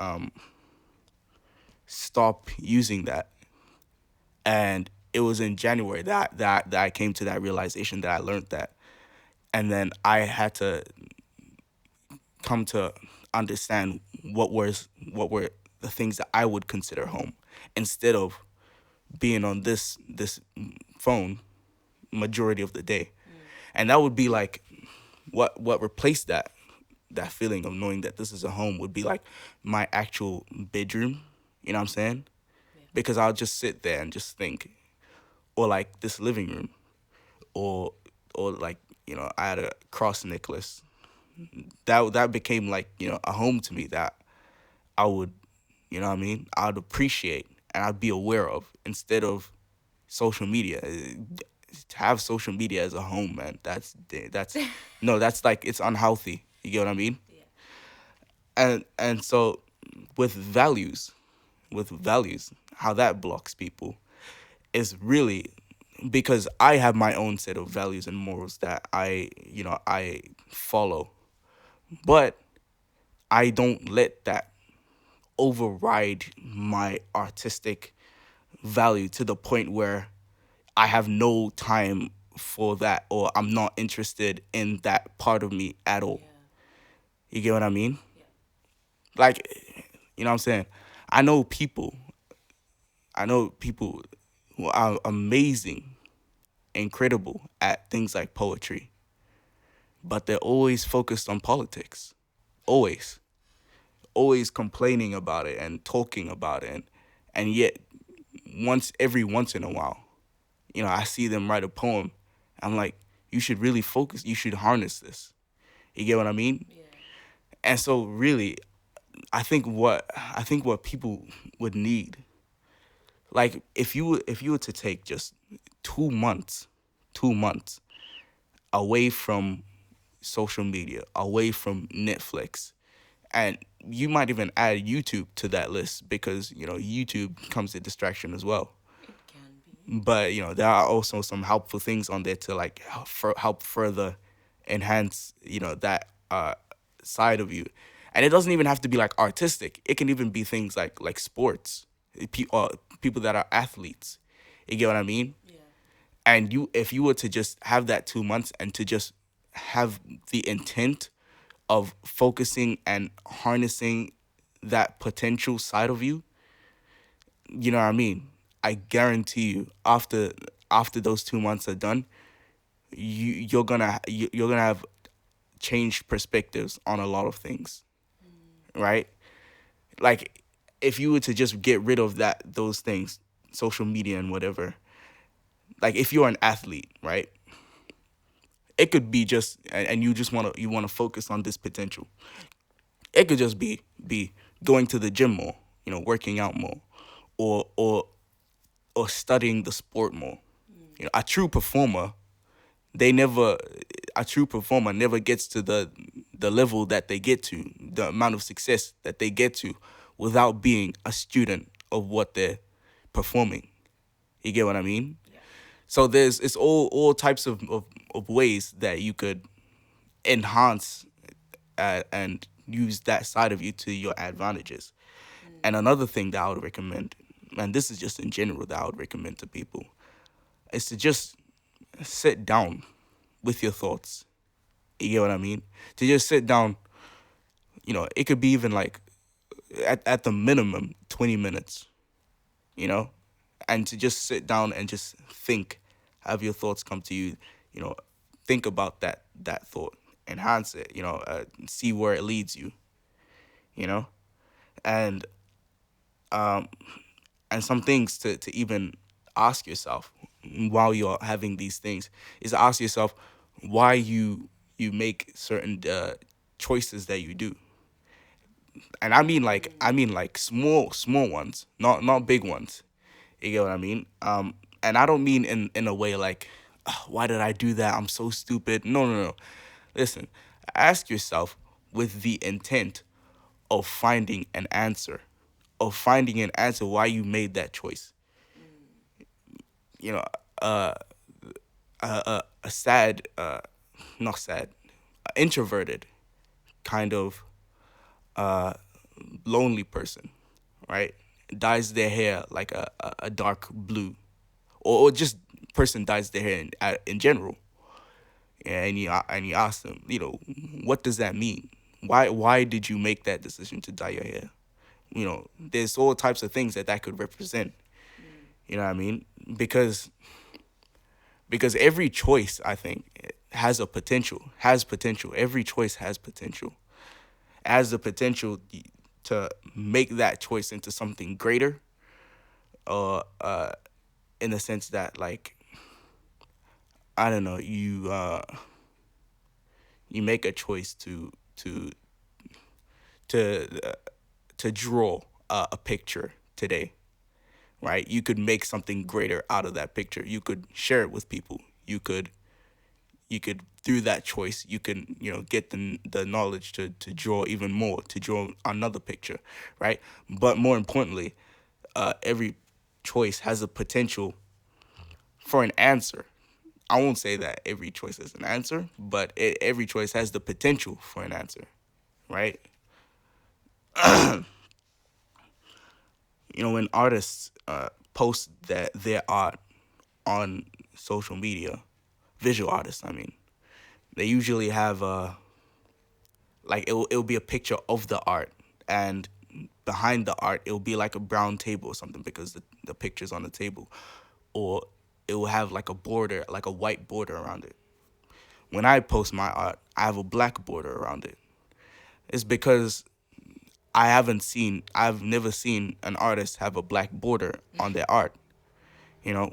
stop using that, And it was in January that I came to that realization, that I learned that. And then I had to come to understand what were the things that I would consider home, instead of being on this phone majority of the day. And that would be like, what replaced that feeling of knowing that this is a home would be like my actual bedroom. You know what I'm saying? Yeah. Because I'll just sit there and just think, or like this living room, or like, I had a cross necklace that became like, a home to me, that I would, what I mean, I'd appreciate and I'd be aware of, instead of social media. To have social media as a home, man, that's no, that's like, it's unhealthy. You get what I mean? Yeah. And so, with values, how that blocks people is really because I have my own set of values and morals that I follow, but I don't let that override my artistic value to the point where I have no time for that, or I'm not interested in that part of me at all. Yeah. You get what I mean? Yeah. Like, you know what I'm saying? I know people, I know people who are amazing, incredible at things like poetry, but they're always focused on politics. Always. Always complaining about it and talking about it. And yet, every once in a while, I see them write a poem. I'm like, you should really focus. You should harness this. You get what I mean? Yeah. And so, really, I think what people would need, like, if you were to take just 2 months, 2 months away from social media, away from Netflix, and you might even add YouTube to that list, because YouTube comes a distraction as well. It can be. But there are also some helpful things on there to like help further enhance that side of you. And it doesn't even have to be like artistic. It can even be things like sports, people that are athletes. You get what I mean? Yeah. And if you were to just have that 2 months and to just have the intent of focusing and harnessing that potential side of you, you know what I mean? I guarantee you, after those 2 months are done, you're gonna have changed perspectives on a lot of things, right? Like, if you were to just get rid of those things, social media and whatever, like if you're an athlete, right? It could be just, and you wanna focus on this potential. It could just be going to the gym more, working out more, or studying the sport more. A true performer, they never a true performer never gets to the level that they get to, the amount of success that they get to, without being a student of what they're performing. You get what I mean? Yeah. So it's all types of ways that you could enhance and use that side of you to your advantages. And another thing that I would recommend, and this is just in general that I would recommend to people, is to just sit down with your thoughts. You get what I mean? To just sit down, it could be even like at the minimum 20 minutes, and to just sit down and just think, have your thoughts come to you, think about that thought, enhance it, see where it leads you, you know, and um, and some things to even ask yourself while you're having these things is to ask yourself why you make certain choices that you do. And I mean like small ones, not big ones. You get what I mean? And I don't mean in a way like, "Ugh, why did I do that? I'm so stupid." No, no, no. Listen, ask yourself with the intent of finding an answer, why you made that choice. You know, uh, a sad, not sad, introverted kind of lonely person, right? Dyes their hair like a dark blue. or just person dyes their hair in general. And you ask them, what does that mean? Why did you make that decision to dye your hair? There's all types of things that could represent. You know what I mean? Because every choice, I think, has a potential, has potential. Every choice has potential. Has the potential to make that choice into something greater, or in the sense that, like, I don't know, you make a choice to to draw a picture today, right? You could make something greater out of that picture. You could share it with people. You could through that choice, you can, get the knowledge to draw even more, to draw another picture, right? But more importantly, every choice has a potential for an answer. I won't say that every choice is an answer, but every choice has the potential for an answer, right? When artists post their art on social media, visual artists, I mean, they usually have like it'll be a picture of the art, and behind the art it'll be like a brown table or something, because the picture's on the table, or it will have like a border, like a white border around it. When I post my art, I have a black border around it. It's because I've never seen an artist have a black border on their art,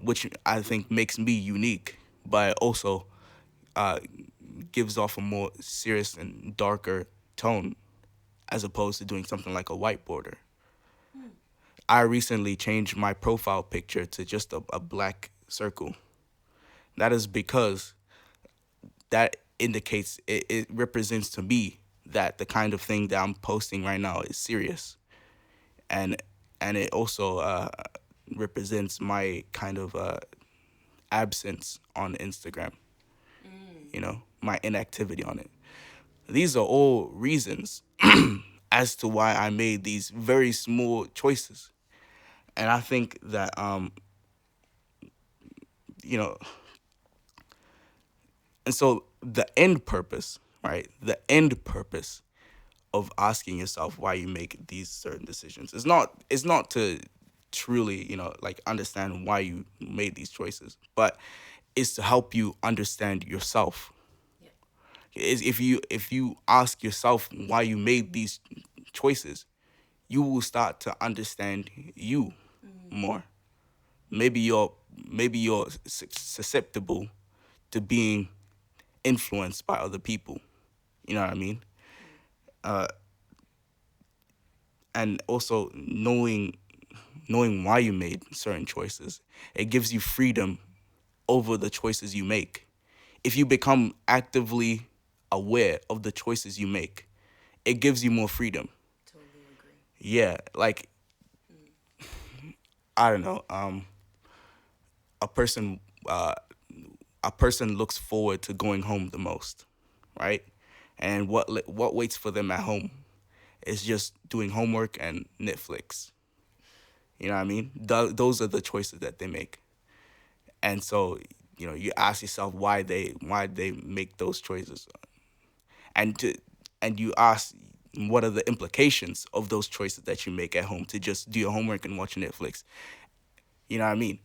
which I think makes me unique, but also uh, gives off a more serious and darker tone, as opposed to doing something like a white border. I recently changed my profile picture to just a black circle. That is because that indicates, it represents to me that the kind of thing that I'm posting right now is serious, and it also represents my kind of absence on Instagram. My inactivity on it. These are all reasons as to why I made these very small choices, and I think that you know, and so the end purpose, right? The end purpose of asking yourself why you make these certain decisions is not to truly, like, understand why you made these choices, but it's to help you understand yourself. Yeah. Is if you ask yourself why you made these choices, you will start to understand you more. Maybe you're susceptible to being influenced by other people. You know what I mean? And also knowing why you made certain choices, it gives you freedom over the choices you make. If you become actively aware of the choices you make, it gives you more freedom. Totally agree. Yeah, like, I don't know, a person a person looks forward to going home the most, right? And what waits for them at home is just doing homework and Netflix. You know what I mean? Those are the choices that they make. And so, you ask yourself why they make those choices, and you ask, what are the implications of those choices that you make at home to just do your homework and watch Netflix. You know what I mean?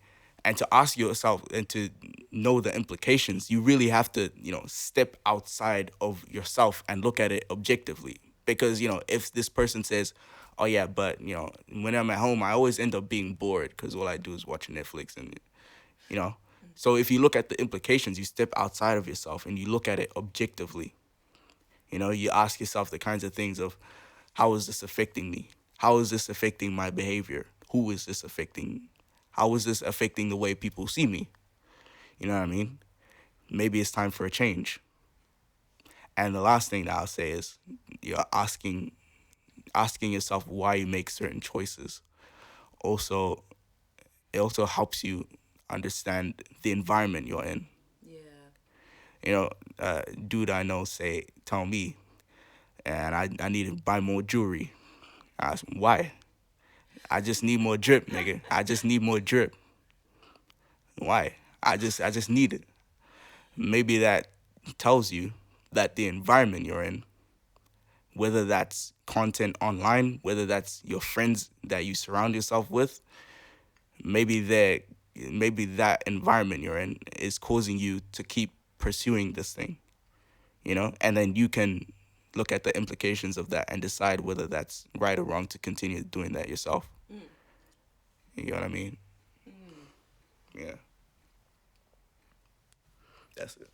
And to ask yourself and to know the implications, you really have to, step outside of yourself and look at it objectively. Because, if this person says, oh yeah, but, when I'm at home, I always end up being bored because all I do is watch Netflix, and, you know. So if you look at the implications, you step outside of yourself and you look at it objectively. You ask yourself the kinds of things of, how is this affecting me? How is this affecting my behavior? Who is this affecting? How is this affecting the way people see me? You know what I mean? Maybe it's time for a change. And the last thing that I'll say is, you're asking yourself why you make certain choices. Also, it also helps you understand the environment you're in. Yeah. Dude I know tell me, and I need to buy more jewelry. I ask him, why? I just need more drip, nigga. I just need more drip. Why? I just need it. Maybe that tells you that the environment you're in, whether that's content online, whether that's your friends that you surround yourself with, maybe that environment you're in is causing you to keep pursuing this thing, and then you can look at the implications of that and decide whether that's right or wrong to continue doing that yourself. You know what I mean? Yeah. That's it.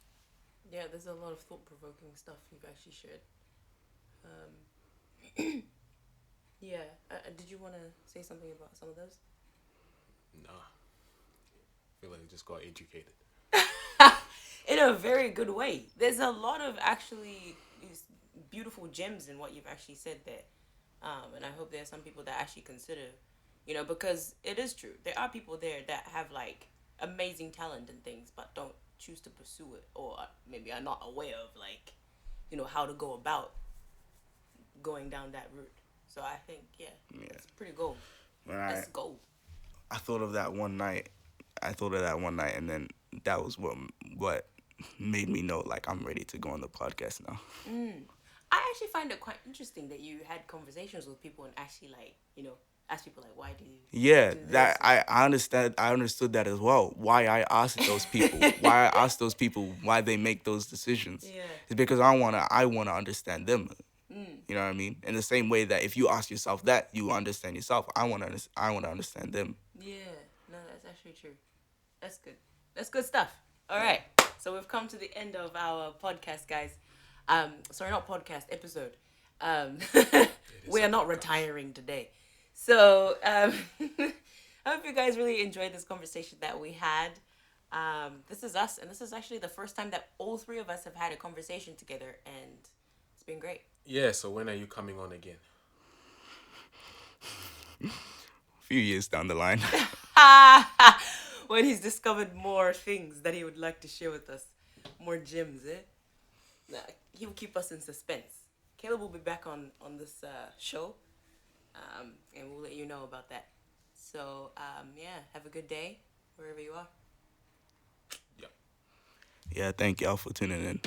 Yeah, there's a lot of thought-provoking stuff you've actually shared. Um, yeah. Did you want to say something about some of those? Nah. I feel like I just got educated. In a very good way. There's a lot of actually these beautiful gems in what you've actually said there. And I hope there are some people that actually consider, because it is true. There are people there that have like amazing talent and things, but don't choose to pursue it, or maybe are not aware of like, how to go about going down that route. So I think, it's pretty gold. That's gold. I thought of that one night. And then that was what made me know, like, I'm ready to go on the podcast now. I actually find it quite interesting that you had conversations with people and actually like, ask people like, why do you Yeah, do this? that I understand. I understood that as well. Why I asked those people, why they make those decisions. Yeah. It's because I wanna understand them. You know what I mean? In the same way that if you ask yourself that, you understand yourself. I wanna understand them. Yeah, no, that's actually true. That's good. That's good stuff. All right, so we've come to the end of our podcast, guys. Sorry, not podcast, episode. We are not retiring today. So, I hope you guys really enjoyed this conversation that we had. This is us, and this is actually the first time that all three of us have had a conversation together, and it's been great. Yeah, so when are you coming on again? A few years down the line. When he's discovered more things that he would like to share with us. More gems, eh? Nah, he'll keep us in suspense. Caleb will be back on this show, and we'll let you know about that. So, have a good day wherever you are. Yep. Yeah, thank y'all for tuning in.